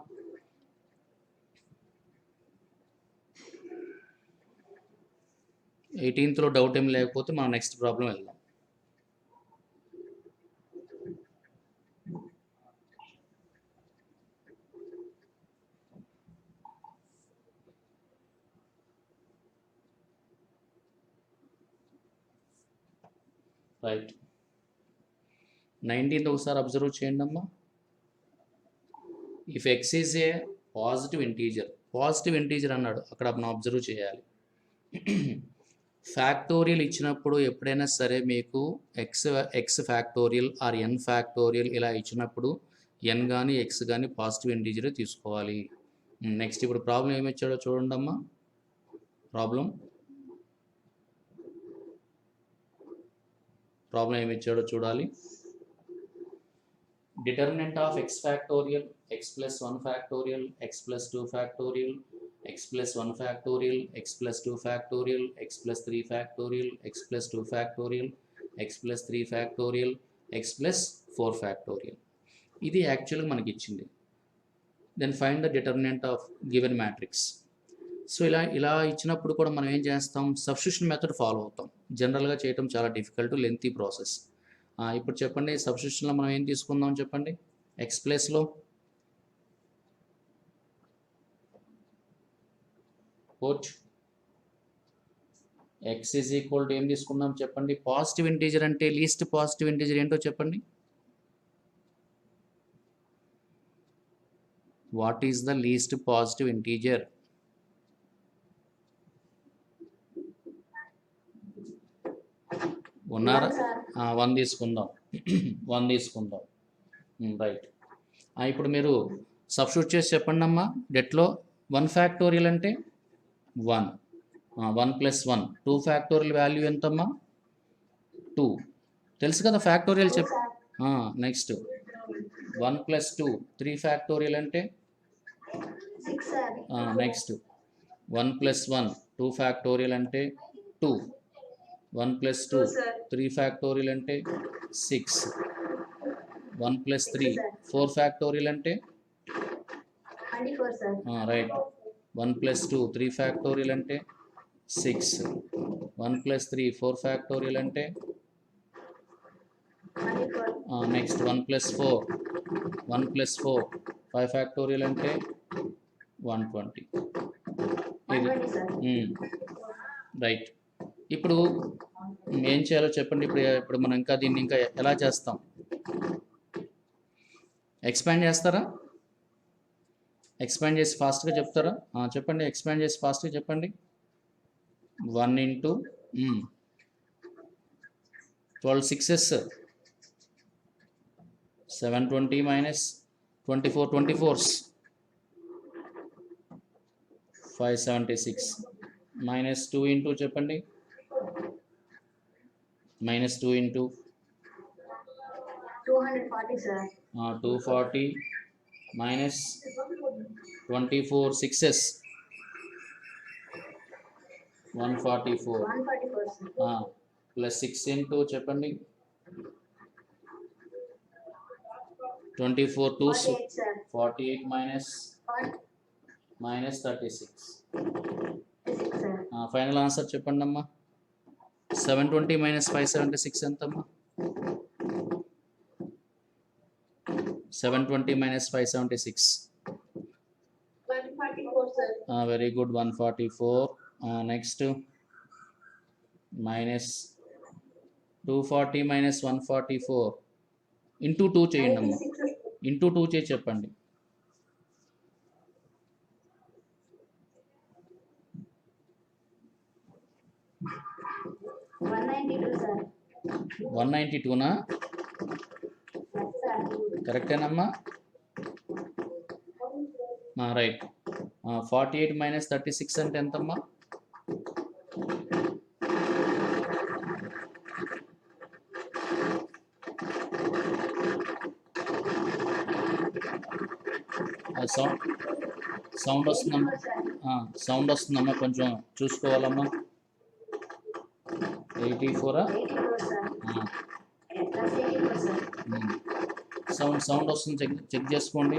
ఎయిటీన్త్లో డౌట్ ఏం లేకపోతే మనం నెక్స్ట్ ప్రాబ్లం వెళ్దాం. రైట్. 19th ఒకసారి అబ్జర్వ్ చేయండి అమ్మా. If X is a positive integer అన్నాడు, అక్కడ మనం అబ్జర్వ్ చేయాలి. ఫ్యాక్టోరియల్ ఇచ్చినప్పుడు ఎప్పుడైనా సరే మీకు x factorial r n factorial ఇలా ఇచ్చినప్పుడు ఎన్ కానీ ఎక్స్ కానీ పాజిటివ్ ఇంటీజరే తీసుకోవాలి. నెక్స్ట్ ఇప్పుడు ప్రాబ్లం ఏమి ఇచ్చాడో చూడండి అమ్మా. ప్రాబ్లం ఏమి ఇచ్చాడో చూడాలి. Determinant of X factorial, X plus 1 factorial, X plus 2 factorial, x plus 1 factorial, x plus 2 factorial, x plus 3 factorial, x plus 2 factorial, x plus 3 factorial, x plus 4 factorial. ఇది యాక్చువల్గా మనకి ఇచ్చింది. Then find the determinant of given matrix. So ఇలా ఇచ్చినప్పుడు కూడా మనం ఏం చేస్తాం, సబ్స్టిట్యూషన్ మెథడ్ ఫాలో అవుతాం. జనరల్గా చేయటం చాలా డిఫికల్ట్, లెంతీ ప్రాసెస్. ఇప్పుడు చెప్పండి, సబ్స్టిట్యూషన్లో మనం ఏం తీసుకుందాం చెప్పండి. ఎక్స్ ప్లేస్లో port X is equal to ఏం తీసుకుందాం చెప్పండి. పాజిటివ్ ఇంటీజర్ అంటే లీస్ట్ పాజిటివ్ ఇంటీజర్ ఏంటో చెప్పండి. What is the least positive integer? ఉన్నారా? 1 తీసుకుందాం. 1 తీసుకుందాం. రైట్. ఇప్పుడు మీరు సబ్స్టిట్యూట్ చేసి చెప్పండి అమ్మా. డెట్లో 1 ఫ్యాక్టోరియల్ అంటే 1, 1 ప్లస్ 1, 2 ఫ్యాక్టోరియల్ వాల్యూ ఎంతమ్మా? 2. తెలుసు కదా ఫ్యాక్టోరియల్ చెప్పు. నెక్స్ట్ 1 ప్లస్ 2, 3 ఫ్యాక్టోరియల్ అంటే నెక్స్ట్ 1 ప్లస్ 1, 2 ఫ్యాక్టోరియల్ అంటే 2. 1 ప్లస్ 2, 3 ఫ్యాక్టోరియల్ అంటే 6. 1 ప్లస్ 3, 4 ఫ్యాక్టోరియల్ అంటే రైట్. 1 ప్లస్ 2, 3 ఫ్యాక్టోరియల్ అంటే 6. 1 ప్లస్ 3, 4 ఫ్యాక్టోరియల్ అంటే నెక్స్ట్ 1 ప్లస్ 4, 1 ప్లస్ 4, 5 ఫ్యాక్టోరియల్ అంటే 120. ఇది రైట్. ఇప్పుడు ఏం చేయాలో చెప్పండి. ఇప్పుడు మనం ఇంకా దీన్ని ఇంకా ఎలా చేస్తాం? ఎక్స్పాండ్ చేస్తారా? ఎక్స్పాండ్ చేసి ఫాస్ట్గా చెప్తారా? చెప్పండి. ఎక్స్పాండ్ చేసి ఫాస్ట్గా చెప్పండి. 1 into 12 6s, 720 minus 24 24s, 576 minus 2 into చెప్పండి. Minus 2 into 240 sir. 240 minus 24 6s, 144 plus 6 into చెప్పండి. 24 2s 48 మైనస్ 36. ఫైనల్ ఆన్సర్ చెప్పండి అమ్మా. 720 మైనస్ 576 ఎంతమ్మా? 720 minus 576 144 sir. Very good, 144. Next minus 240 minus 144 into 2 చేయండి అమ్మా. ఇంటూ 2 చేసి చెప్పండి. 192నా? కరెక్టేనమ్మా? రైట్. 48 మైనస్ 36 అంటే ఎంతమ్మా? సౌండ్ వస్తుందమ్మా. సౌండ్ వస్తుందమ్మా, కొంచెం చూసుకోవాలమ్మా. 84 సౌండ్ వస్తుంది, చెక్ చేసుకోండి.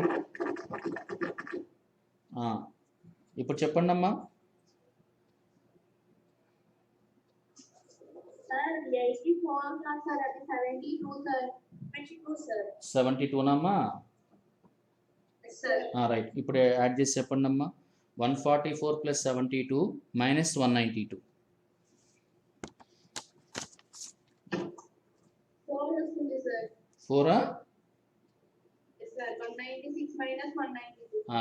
ఇప్పుడు చెప్పండి అమ్మా. 72నమ్మా? రైట్. ఇప్పుడు యాడ్ చేసి చెప్పండి అమ్మా. 144 ప్లస్ 72 మైనస్ 192. 4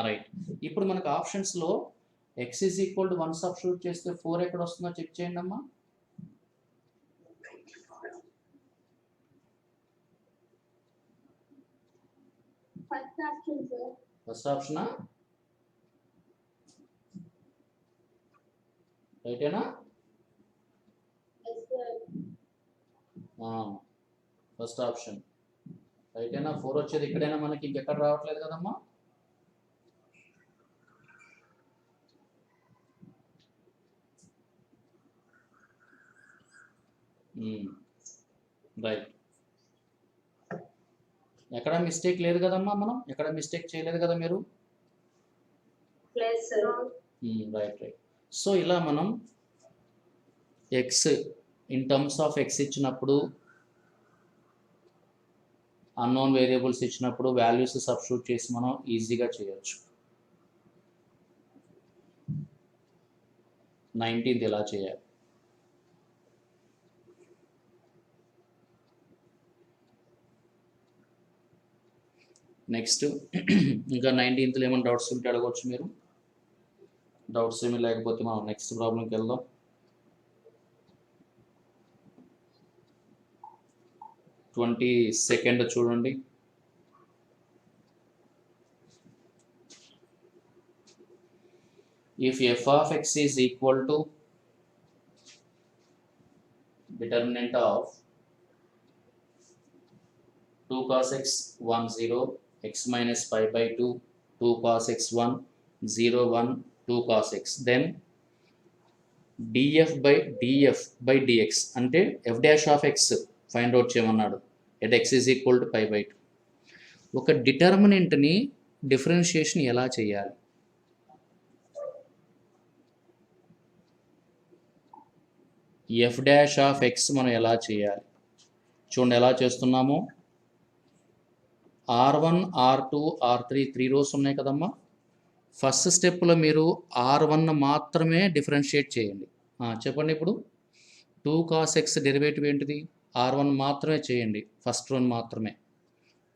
రైట్. ఇప్పుడు మనకు ఆప్షన్స్లో X is equal to 1 substitute చేస్తే 4 ఎక్కడ వస్తుందో చెక్ చేయండి అమ్మా. ఫస్ట్ ఆప్షనా? రైటేనా? ఫస్ట్ ఆప్షన్ రైటేనా? 4 వచ్చేది ఇక్కడైనా, మనకి ఇంకెక్కడ రావట్లేదు కదమ్మా. రైట్. ఎక్కడ మిస్టేక్ లేదు కదమ్మా, మనం ఎక్కడ మిస్టేక్ చేయలేదు కదా మీరు. రైట్. సో ఇలా మనం X in terms of X ఇచ్చినప్పుడు, అన్నోన్ వేరియబుల్స్ ఇచ్చినప్పుడు వాల్యూస్ సబ్స్టిట్యూట్ చేసి మనం ఈజీగా చేయొచ్చు. 19th ఎలా చేయాలి. నెక్స్ట్ ఇంకా 19th ఏమైనా డౌట్స్ ఉంటే అడగవచ్చు మీరు. డౌట్స్ ఏమీ లేకపోతే మనం నెక్స్ట్ ప్రాబ్లంకి వెళ్దాం. సెకండ్ చూడండి. If f of x is equal to determinant of 2 cos x 1 0 x minus pi by 2 2 cos x 1 0 1 2 cos x, then df by dx అంటే f dash of x find out చేయమన్నాడు at x is equal to pi by 2. ఒక డిటర్మినెంట్ని differentiation ఎలా చేయాలి. F dash of x మనం ఎలా చేయాలి చూడండి. ఎలా చేస్తున్నాము. R1 R2 R3 3 రోస్ ఉన్నాయి కదమ్మా. ఫస్ట్ స్టెప్లో మీరు R1 మాత్రమే డిఫరెన్షియేట్ చేయండి. చెప్పండి. ఇప్పుడు 2 cos x డెరివేటివ్ ఏంటిది. R1 మాత్రమే చేయండి, ఫస్ట్ వన్ మాత్రమే.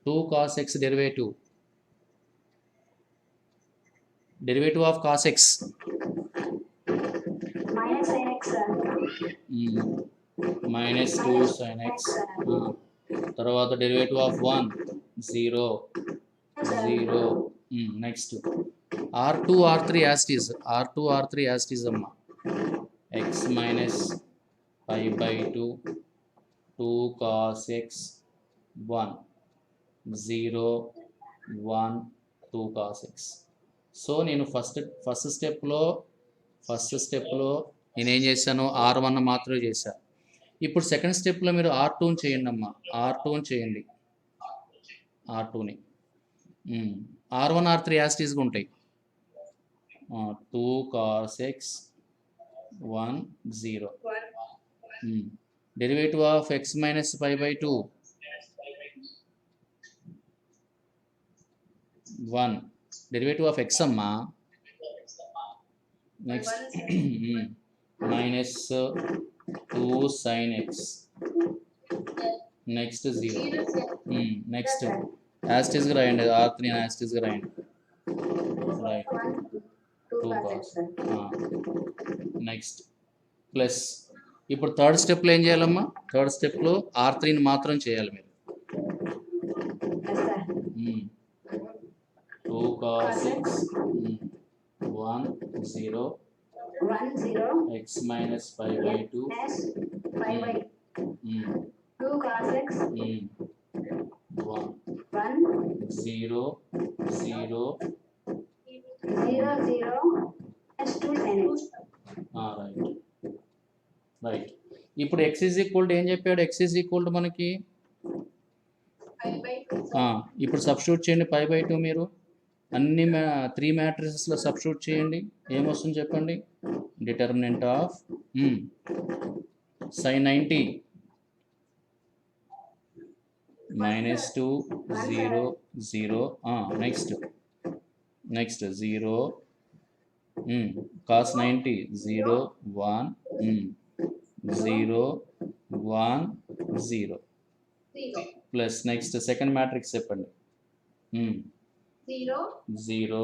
2 cos x derivative of cos x minus 2 sin x. తర్వాత derivative of 1 0 0. Next R2 R3 యాస్టీస్. R2 R3 యాస్టీస్ అమ్మా. x మైనస్ pi by 2 2 cos x 1 0 1 2 cos x. So నేను ఫస్ట్ స్టెప్లో నేనేం చేశాను, R1 మాత్రమే చేశాను. ఇప్పుడు సెకండ్ స్టెప్లో మీరు R2 చేయండి అమ్మా. R2 చేయండి. R2ని R1 R3 యాస్టీస్గా ఉంటాయి. 2 cos x 1 0. Derivative of x మైనస్ pi by 2 1. Derivative of x అమ్మా. Next minus 2 sin x. Next 0. Next యాస్టీస్గా రాయండి. R3 యాస్టీస్గా రాయండి. రైట్. 2 cos. Next plus. ఇప్పుడు థర్డ్ స్టెప్లో ఏం చేయాలమ్మా. థర్డ్ స్టెప్లో R3ని మాత్రం చేయాలి మీరు. 2 cos x 1 0 x minus pi by 2 2 cos x 1 0 0 right. ఇప్పుడు x ఈజ్ ఈక్వల్ టు ఏం చెప్పాడు. x ఈజ్ ఈక్వల్ టు మనకి ఇప్పుడు సబ్స్టిట్యూట్ చేయండి. pi by 2 మీరు అన్ని 3 మ్యాట్రిసెస్లో సబ్స్టిట్యూట్ చేయండి. ఏమొస్తుంది చెప్పండి. Determinant of sin 90 minus 2 0 0. Next 0 cos 90 0 1 0 1 0 plus. Next second matrix చెప్పండి. 0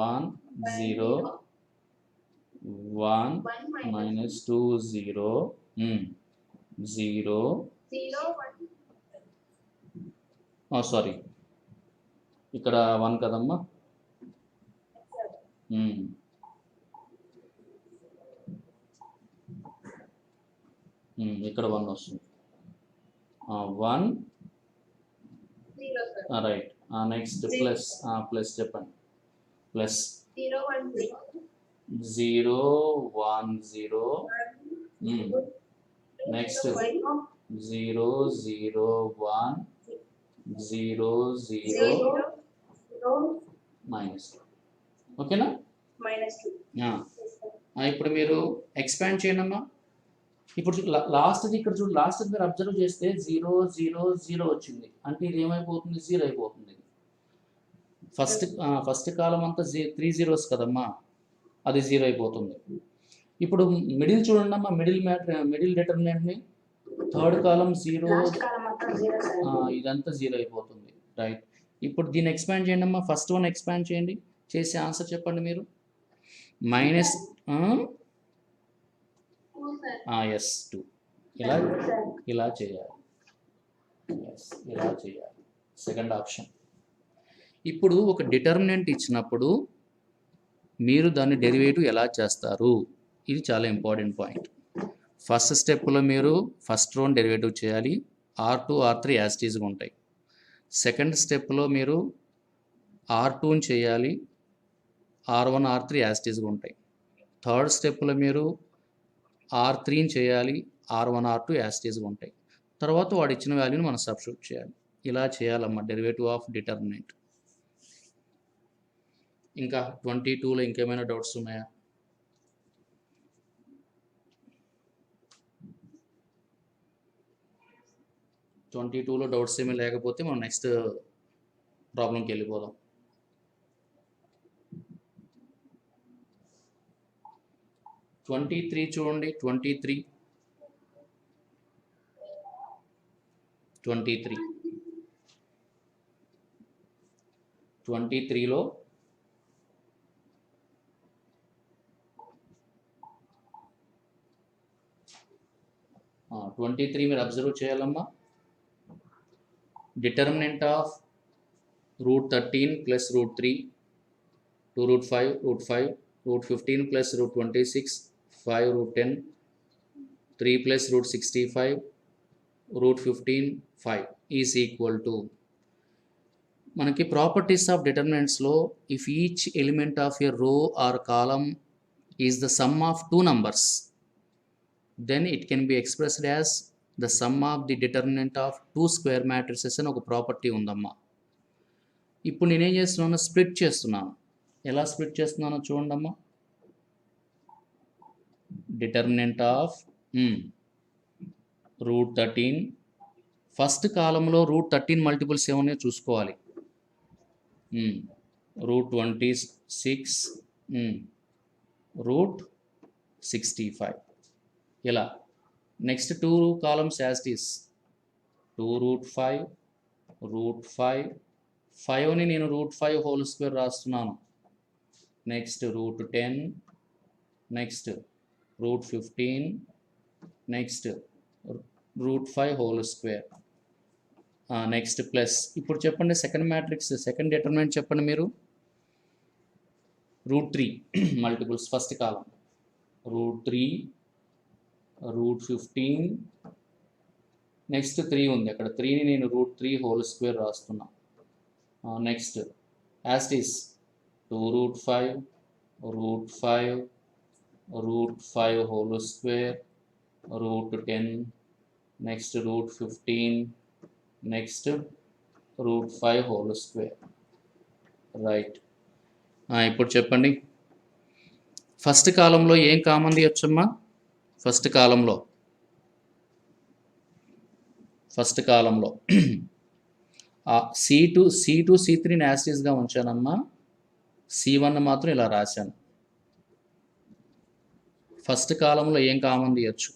1 0 1 మైనస్ 2 0 0. సారీ, ఇక్కడ 1 కదమ్మా. ఇక్కడ 1 వస్తుంది. 1 రైట్. Next plus. ప్లస్ చెప్పండి. Plus 0 1 0 0 next 0 0 1 0 0 minus 2. ఓకేనా? ఇప్పుడు మీరు ఎక్స్పాండ్ చేయండి అమ్మా. ఇప్పుడు లాస్ట్ది ఇక్కడ చూడు, లాస్ట్ మీరు అబ్జర్వ్ చేస్తే 0 0 0 వచ్చింది అంటే ఇది ఏమైపోతుంది? 0 అయిపోతుంది. ఫస్ట్ కాలం అంతా 3 zeros కదమ్మా, అది 0 అయిపోతుంది. ఇప్పుడు మిడిల్ చూడండి అమ్మా, మిడిల్ డిటర్మినెంట్ని థర్డ్ కాలం 0, ఇదంతా 0 అయిపోతుంది. రైట్. ఇప్పుడు దీన్ని ఎక్స్పాండ్ చేయండి అమ్మా, ఫస్ట్ వన్ ఎక్స్పాండ్ చేయండి, చేసి ఆన్సర్ చెప్పండి మీరు. మైనస్ ఎస్ 2 ఇలా చేయాలి. ఇలా చేయాలి. Second option. ఇప్పుడు ఒక డిటర్మినెంట్ ఇచ్చినప్పుడు మీరు దాన్ని డెరివేటివ్ ఎలా చేస్తారు, ఇది చాలా ఇంపార్టెంట్ పాయింట్. ఫస్ట్ స్టెప్లో మీరు ఫస్ట్ రోని డెరివేటివ్ చేయాలి, R2 R3 యాజ్ ఇట్ ఈజ్గా ఉంటాయి. సెకండ్ స్టెప్లో మీరు R2ని చేయాలి, R1 R3 యాజ్ ఇట్ ఈజ్గా ఉంటాయి. థర్డ్ స్టెప్లో మీరు R3ని చేయాలి, R1 R2 యాజ్ ఇట్ ఈజ్గా ఉంటాయి. తర్వాత వాడు ఇచ్చిన వాల్యూని మనం సబ్స్టిట్యూట్ చేయాలి. ఇలా చేయాలమ్మా డెరివేటివ్ ఆఫ్ డిటర్మినెంట్. ఇంకా 22లో ఇంకేమైనా డౌట్స్ ఉన్నాయా? లో డౌట్స్ ఏమీ లేకపోతే మనం నెక్స్ట్ ప్రాబ్లంకి వెళ్ళిపోదాం. చూడండి. 23లో 23 మీరు అబ్జర్వ్ చేయాలమ్మా. Determinant of √13 + √3 2 √5 √15 + √26 5 √10 3 + √65 √15 5 is equal to, మనకి ప్రాపర్టీస్ ఆఫ్ డిటర్మినెంట్స్లో if each element of a row or column is the sum of 2 numbers, then it can be expressed as the sum of the determinant of 2 square matrices అని ఒక property ఉందమ్మా. ఇప్పుడు నేనేం చేస్తున్నాను? Split చేస్తున్నాను. ఎలా split చేస్తున్నానో చూడండమ్మా. డిటర్మినెంట్ ఆఫ్ √13, ఫస్ట్ కాలంలో √13 మల్టిపుల్స్ ఏమన్నాయో చూసుకోవాలి. √26 √65 ఇలా. Next 2 columns as it is 2 √5 5ని నేను √5² రాస్తున్నాను. Next √10, next √15, next √5², next plus. ఇప్పుడు చెప్పండి సెకండ్ మ్యాట్రిక్స్, సెకండ్ డిటర్మినెంట్ చెప్పండి మీరు. √3 మల్టిపుల్స్ ఫస్ట్ కాలం √3 √15, నెక్స్ట్ 3 ఉంది అక్కడ, 3ని నేను √3² రాస్తున్నా. Next as it is 2 √5 √5² √10, next √15, next √5². Right. ఇప్పుడు చెప్పండి ఫస్ట్ కాలంలో ఏం కామన్ తీయొచ్చమ్మా? ఫస్ట్ కాలంలో C2 C3ని యాసిడ్గా ఉంచానమ్మా, C1 మాత్రం ఇలా రాశాను. ఫస్ట్ కాలంలో ఏం కామన్ తీయచ్చు?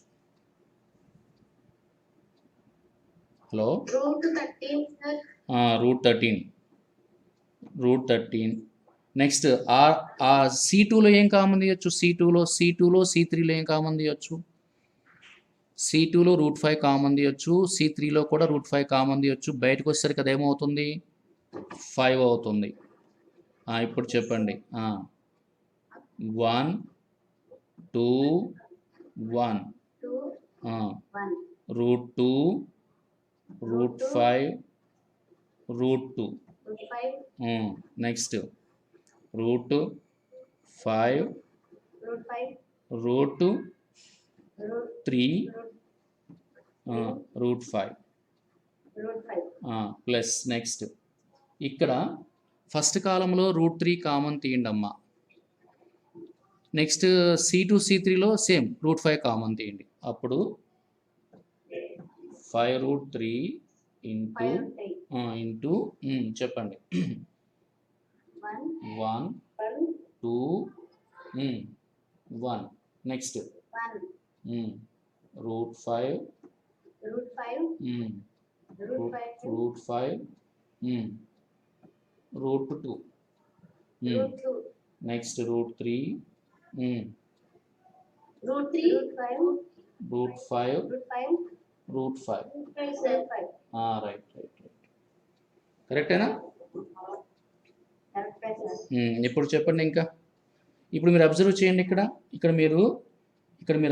హలో, √13. నెక్స్ట్ C2లో ఏం కామన్ తీయచ్చు? C2లో C3లో ఏం కామన్ తీయచ్చు? C2లో √5 కామన్ తీయచ్చు, C3లో కూడా √5 కామన్ తీయచ్చు. బయటకు వచ్చేసరికి అది ఏమవుతుంది? 5 అవుతుంది. ఇప్పుడు చెప్పండి. 1 2 1 √2 √5 √2, నెక్స్ట్ √5 √3 రూట్ 5 ప్లస్ నెక్స్ట్ ఇక్కడ ఫస్ట్ కాలంలో రూట్ 3 కామన్ తీయండి అమ్మా. నెక్స్ట్ C2C3లో సేమ్ రూట్ 5 కామన్ తీయండి. అప్పుడు 5√3 ఇంటూ చెప్పండి 1 2 1 next root 5 root 5 root 2 next root 3 root 5 root 5 right కరెక్టేనా? ఇప్పుడు చెప్పండి. ఇంకా ఇప్పుడు మీరు అబ్జర్వ్ చేయండి. ఇక్కడ మీరు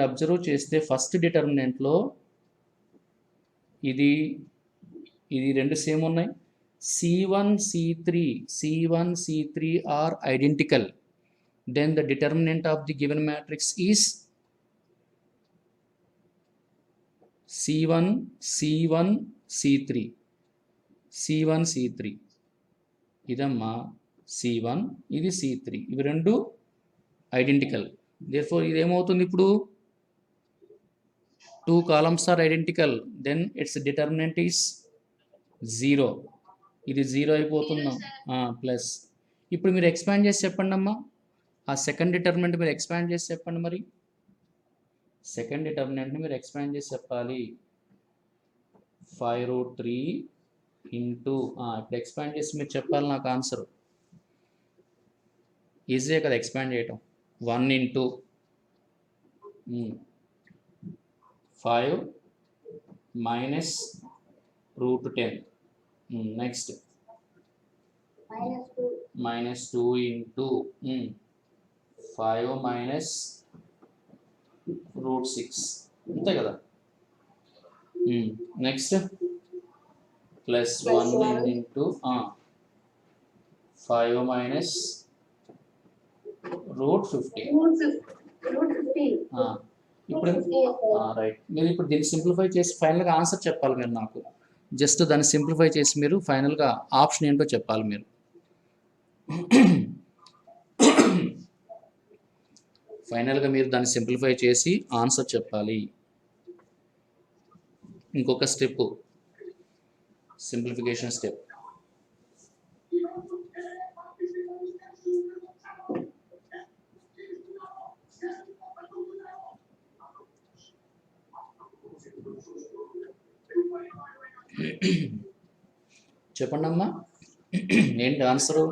అబ్జర్వ్ చేస్తే ఫస్ట్ డిటర్మినెంట్లో ఇది రెండు సేమ్ ఉన్నాయి. C1 C3 are identical. Then the determinant of the given matrix is C1 C3 ఇదమ్మా C1, ఇది C3, ఇవి రెండు ఐడెంటికల్. దేర్ఫోర్ ఇదేమవుతుంది? ఇప్పుడు 2 columns are identical, then it's determinant is 0. ఇది 0 అయిపోతుందా? ప్లస్ ఇప్పుడు మీరు ఎక్స్పాండ్ చేసి చెప్పండి అమ్మా. ఆ సెకండ్ డిటర్మినెంట్ మీరు ఎక్స్పాండ్ చేసి చెప్పండి. మరి సెకండ్ డిటర్మినెంట్ని మీరు ఎక్స్పాండ్ చేసి చెప్పాలి. 5√3 ఇంటూ ఇప్పుడు ఎక్స్పాండ్ చేసి మీరు చెప్పాలి నాకు ఆన్సర్. ఈజీయే కదా ఎక్స్పాండ్ చేయటం. 1 into 5 minus root 10. Next -2 into 5 minus root 6, అంతే కదా. Next plus 1 into 5 minus root 15. ఇప్పుడు రైట్. మీరు ఇప్పుడు దీన్ని సింప్లిఫై చేసి ఫైనల్గా ఆన్సర్ చెప్పాలి మీరు నాకు. జస్ట్ దాన్ని సింప్లిఫై చేసి మీరు ఫైనల్గా ఆప్షన్ ఏంటో చెప్పాలి మీరు. ఫైనల్గా మీరు దాన్ని సింప్లిఫై చేసి ఆన్సర్ చెప్పాలి. ఇంకొక స్టెప్, సింప్లిఫికేషన్ స్టెప్. చెప్పండి అమ్మా, ఏంటి ఆన్సరు?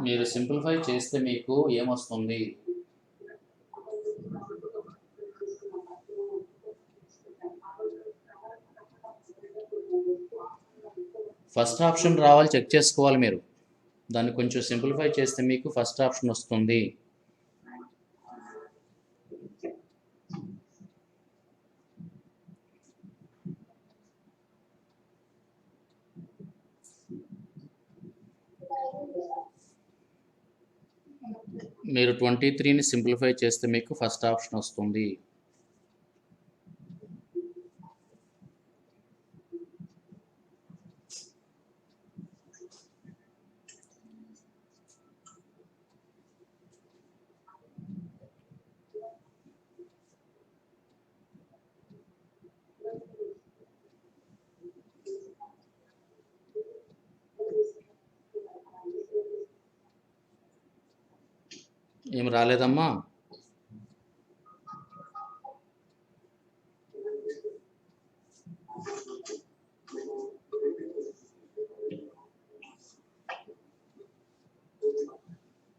మీరు సింప్లిఫై చేస్తే మీకు ఏమొస్తుంది? ఫస్ట్ ఆప్షన్ రావాలి, చెక్ చేసుకోవాలి మీరు. దాన్ని కొంచెం సింప్లిఫై చేస్తే మీకు ఫస్ట్ ఆప్షన్ వస్తుంది. మీరు 23ని సింప్లిఫై చేస్తే మీకు ఫస్ట్ ఆప్షన్ వస్తుంది. ఏం రాలేదమ్మా?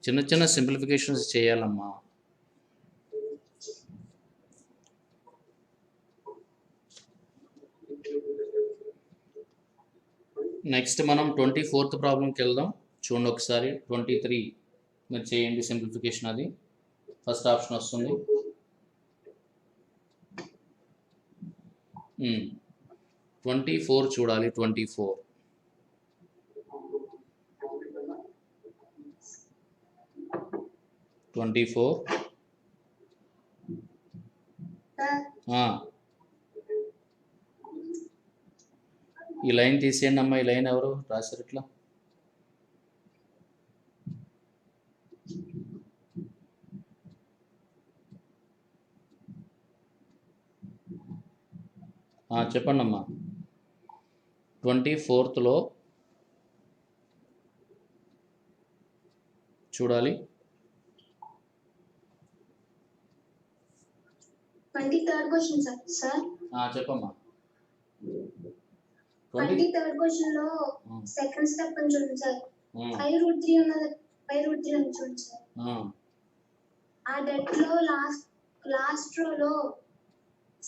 చిన్న చిన్న సింప్లిఫికేషన్స్ చేయాలమ్మా. నెక్స్ట్ మనం 24th ప్రాబ్లంకి వెళ్దాం. చూడండి ఒకసారి. 23 మీరు చేయండి సింప్లిఫికేషన్. అది ఫస్ట్ ఆప్షన్ వస్తుంది. 24 చూడాలి. 24 24. ఈ లైన్ తీసేయండి అమ్మా. ఈ లైన్ ఎవరు రాశారు ఇట్లా? చెప్పండి అమ్మా. 24th చూడాలి. 23rd question sir. చెప్పమ్మా. 23rd క్వశ్చన్ లో సెకండ్ స్టెప్ అని చూడండి సార్. 5√3 ఉన్నది. 5√3 అని చూడండి సార్. ఆ డెట్ లో లాస్ట్ రో లో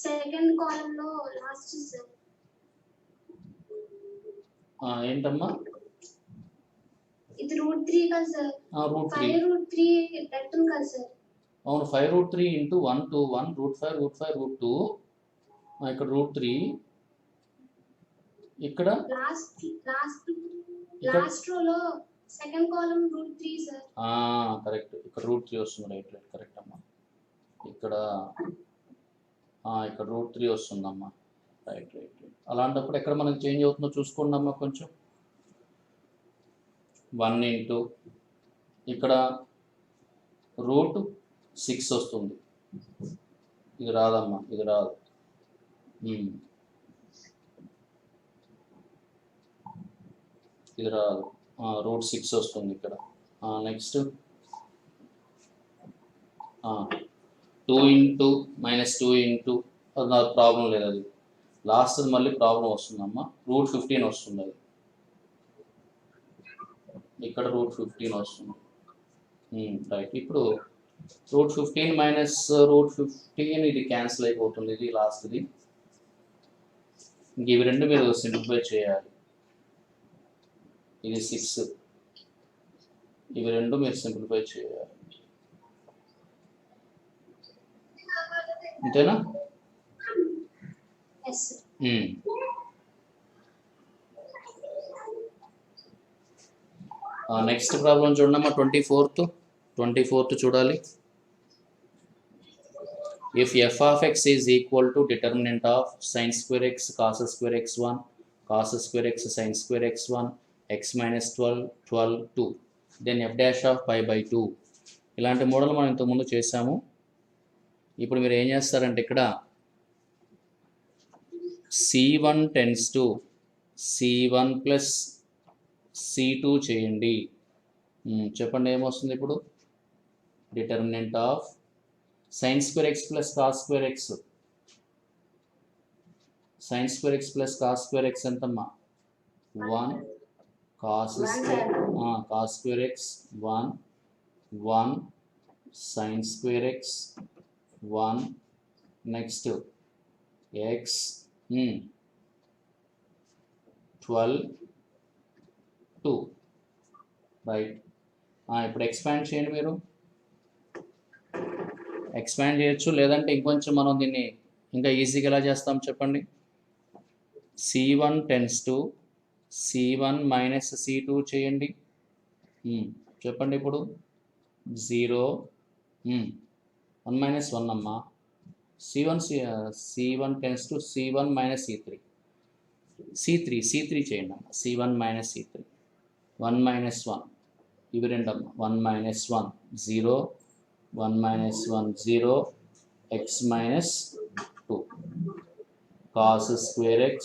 సెకండ్ కాలమ్ లో లాస్ట్ సార్. ఏంటమ్మా ఇది √3 కదా సార్. 5√3 డెట్ ఉంది కదా సార్. అవును. 5√3 into 1 to 1 √5 √2 ఇక్కడ √3 ఇక్కడ లాస్ట్ రో లో సెకండ్ కాలమ్ √3 సార్. కరెక్ట్. ఇక్కడ √3 వస్తుంది. రైట్ కరెక్ట్ అమ్మా. ఇక్కడ √3 వస్తుందమ్మా. రైట్. అలాంటప్పుడు ఎక్కడ మనకి చేంజ్ అవుతుందో చూసుకోండి అమ్మా కొంచెం. 1 into ఇక్కడ √6 వస్తుంది. ఇది రాదమ్మా. ఇది రాదు. ఇది రాదు. √6 వస్తుంది ఇక్కడ. నెక్స్ట్ 2 into -2 into అది నాకు ప్రాబ్లం లేదు. అది లాస్ట్ మళ్ళీ ప్రాబ్లం వస్తుందమ్మా. √15 వస్తుంది. అది ఇక్కడ √15 వస్తుంది. రైట్. ఇప్పుడు √15 మైనస్ √15 ఇది క్యాన్సిల్ అయిపోతుంది. ఇది లాస్ట్ది. ఇంక ఇవి రెండు మీరు సింప్లిఫై చేయాలి. ఇది 6. ఇవి రెండు మీరు సింప్లిఫై చేయాలి. అంతేనా? నెక్స్ట్ ప్రాబ్లం చూడమ్మా. 24th చూడాలి. If f of x is equal to determinant of sin square x cos square x1 cos square x sin square x1 x minus 12 2 then f dash of pi by 2. ఇలాంటి model మనం ఇంతకుముందు చేసాము. ఇప్పుడు మీరు ఏం చేస్తారంటే ఇక్కడ c1 tends to c1 plus c2 చేయండి. చెప్పండి ఏమొస్తుంది ఇప్పుడు? Determinant of sin square x plus cos square x. sin square x plus cos square x ఎంతమ్మా? 1 cos square x 1 sin square x 1 next x 12 2 right. ఇప్పుడు expand చేయండి. మీరు expand చేయొచ్చు, లేదంటే ఇంకొంచెం మనం దీన్ని ఇంకా ఈజీగా ఎలా చేస్తాం చెప్పండి. c1 tends to c1 minus c2 చేయండి. చెప్పండి ఇప్పుడు 0 1 minus 1 అమ్మా. c1 tends to c1 minus c3 చేయండి అమ్మా. c1 minus c3 1 minus 1 ఇవి రెండమ్మా. 1 minus 1 0 1 minus 1 0 x minus 2 cos square x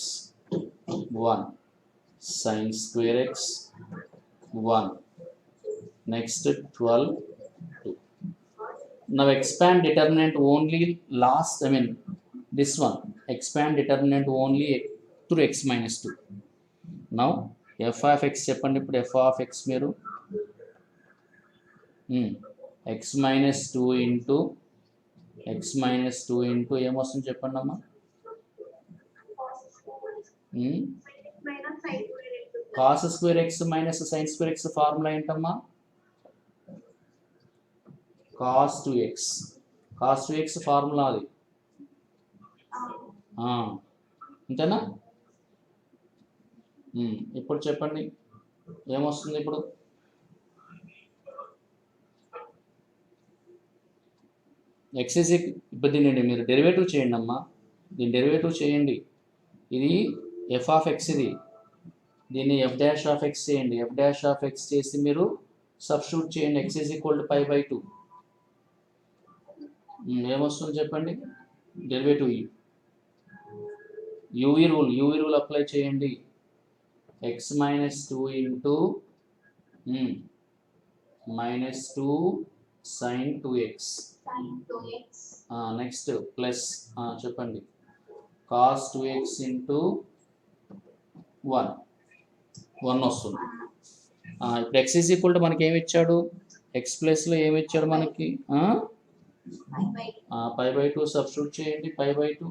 1 sin square x 1 next 12 2. Now expand determinant only this one expand determinant only through x minus 2. Now f of x చెప్పండి ఇప్పుడు. f of x మీరు x minus 2 into ఏమొస్తుంది చెప్పండి అమ్మా. cos square x minus sin square x formula ఏంటమ్మా? cos 2x formula అది. అంతేనా? ఇప్పుడు చెప్పండి ఏమొస్తుంది ఇప్పుడు? ఎక్స్ ఈజ్ ఇప్పుడు దీన్ని మీరు డెరివేటివ్ చేయండి అమ్మా, దీన్ని డెరివేటివ్ చేయండి. ఇది ఎఫ్ ఆఫ్ ఎక్స్, ఇది దీన్ని ఎఫ్ డాష్ ఆఫ్ ఎక్స్ చేయండి. ఎఫ్ డాష్ ఆఫ్ ఎక్స్ చేసి మీరు సబ్స్టిట్యూట్ చేయండి. X is equal to pi by 2. ఏమొస్తుంది చెప్పండి? డెరివేటివ్ యూవీ రూల్ అప్లై చేయండి. X minus 2 into minus 2 sine 2x. Next plus చెప్పండి కాస్ 2x ఇంటూ 1 వస్తుంది. ఇప్పుడు ఎక్స్ ఈజ్ ఈక్వల్ టు మనకి ఏమి ఇచ్చాడు? ఎక్స్ ప్లస్లో ఏమి ఇచ్చాడు మనకి? పై బై 2 సబ్స్టిట్యూట్ చేయండి. పై బై 2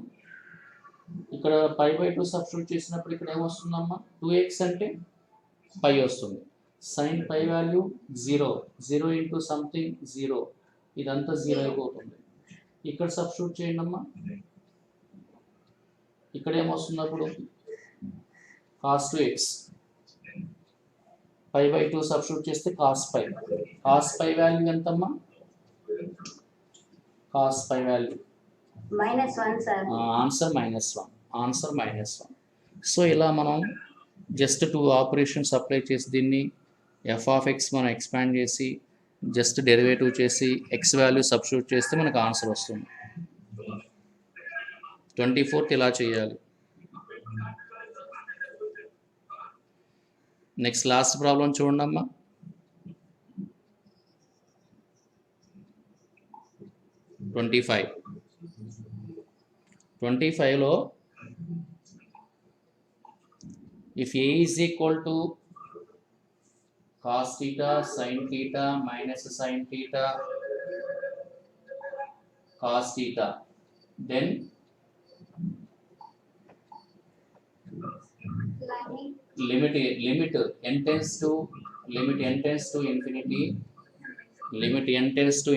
ఇక్కడ పై బై 2 సబ్స్టిట్యూట్ చేసినప్పుడు ఇక్కడ ఏమొస్తుందమ్మా? 2x అంటే పై వస్తుంది. Sine pi value 0 into something 0, ఇదంతా 0 అయిపోతుంది. ఇక్కడ సబ్స్టిట్యూట్ చేయండి అమ్మా. ఇక్కడ ఏమొస్తుంది అప్పుడు? Cos 2x. Pi by 2 substitute చేస్తే కాస్ పై వాల్యూ ఎంతమ్మా? Cos pi value -1 sir. Answer -1. So ఇలా మనం జస్ట్ 2 ఆపరేషన్స్ అప్లై చేసి దీన్ని ఎఫ్ ఆఫ్ ఎక్స్ మనం ఎక్స్పాండ్ చేసి జస్ట్ డెరివేటివ్ చేసి ఎక్స్ వాల్యూ సబ్స్టిట్యూట్ చేస్తే మనకు ఆన్సర్ వస్తుంది. 24th ఇలా చేయాలి. నెక్స్ట్ లాస్ట్ ప్రాబ్లం చూడండి అమ్మా. 25లో if a is equal to cos theta sin theta minus sin theta cos theta, then limit n tends to infinity, limit n tends to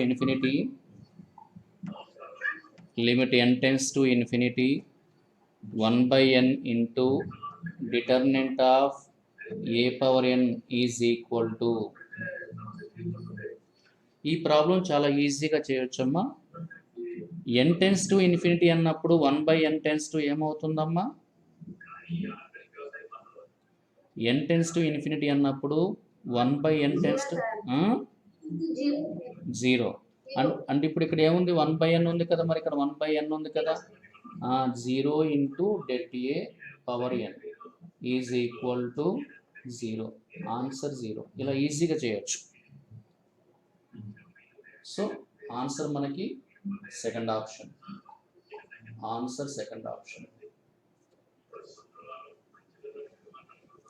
infinity 1 by n into determinant of a power n is equal to. ఈ problem చాలా ఈజీగా చేయొచ్చమ్మా. n tends to infinity అన్నప్పుడు 1 by n tends to ఏమవుతుందమ్మా? n tends to infinity అన్నప్పుడు 1 by n tends to 0. అంటే ఇప్పుడు ఇక్కడ ఏముంది? 1 by n ఉంది కదా, మరి ఇక్కడ 1 by n ఉంది కదా. 0 into det A power n is equal to 0. Answer 0. ఇలా ఈజీగా చేయొచ్చు. సో ఆన్సర్ మనకి సెకండ్ ఆప్షన్.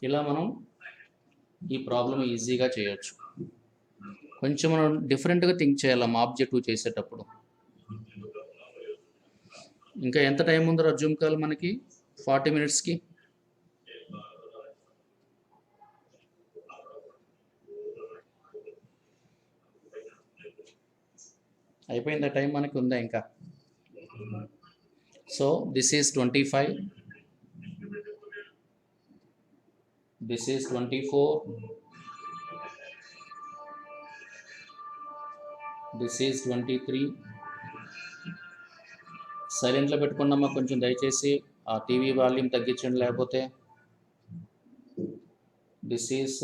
ఇలా మనం ఈ ప్రాబ్లం ఈజీగా చేయొచ్చు. కొంచెం మనం డిఫరెంట్గా థింక్ చేయాలమ్మా ఆబ్జెక్టివ్ చేసేటప్పుడు. ఇంకా ఎంత టైం ఉందో జూమ్ కాల్ మనకి? 40 minutesకి. అయిపోయిందా టైం? మనకి ఉందా ఇంకా? So this is 25, this is 24, this is 23. సైలెంట్లో పెట్టుకున్నామా కొంచెం దయచేసి. ఆ టీవీ వాల్యూమ్ తగ్గించండి లేకపోతే. This is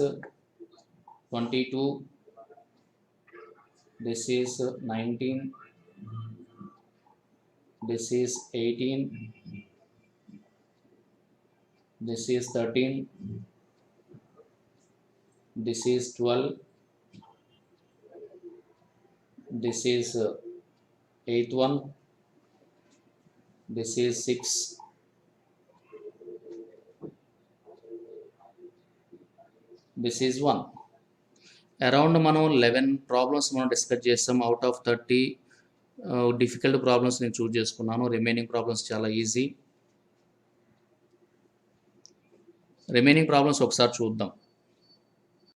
22, this is 19, this is 18, this is 13, this is 12, this is 8th one, this is 6, this is 1. Around మనం 11 ప్రాబ్లమ్స్ మనం డిస్కస్ చేస్తాం. అవుట్ ఆఫ్ 30 డిఫికల్ట్ ప్రాబ్లమ్స్ నేను చూస్ చేసుకున్నాను. రిమైనింగ్ ప్రాబ్లమ్స్ చాలా ఈజీ. రిమైనింగ్ ప్రాబ్లమ్స్ ఒకసారి చూద్దాం.